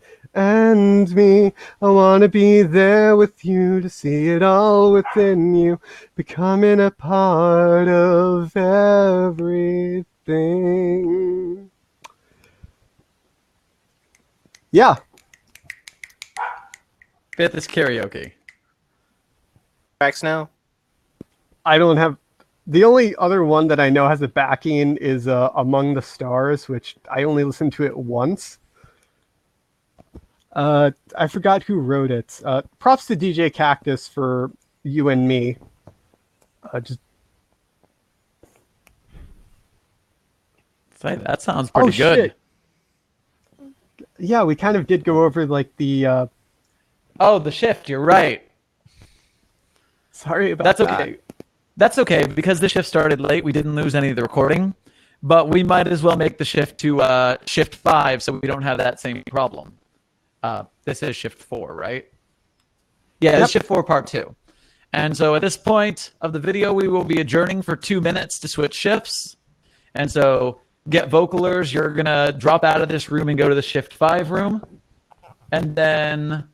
me, I want to be there with you to see it all within you, becoming a part of everything. Yeah. Fifth is karaoke. Tracks now. I don't have. The only other one that I know has a backing is Among the Stars, which I only listened to it once. I forgot who wrote it. Props to DJ Cactus for You and Me. Say, that sounds pretty good. Shit. Yeah, we kind of did go over like the. Oh, the shift. You're right. Sorry about That's that. okay. That's okay, because the shift started late. We didn't lose any of the recording, but we might as well make the shift to shift 5 so we don't have that same problem. This is shift 4, right? Yeah, it's shift 4 part 2. And so at this point of the video, we will be adjourning for 2 minutes to switch shifts. And so get vocalers, you're going to drop out of this room and go to the shift 5 room. And then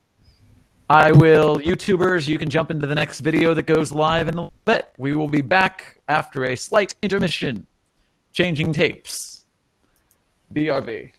YouTubers, you can jump into the next video that goes live in a little bit. We will be back after a slight intermission, changing tapes. BRB.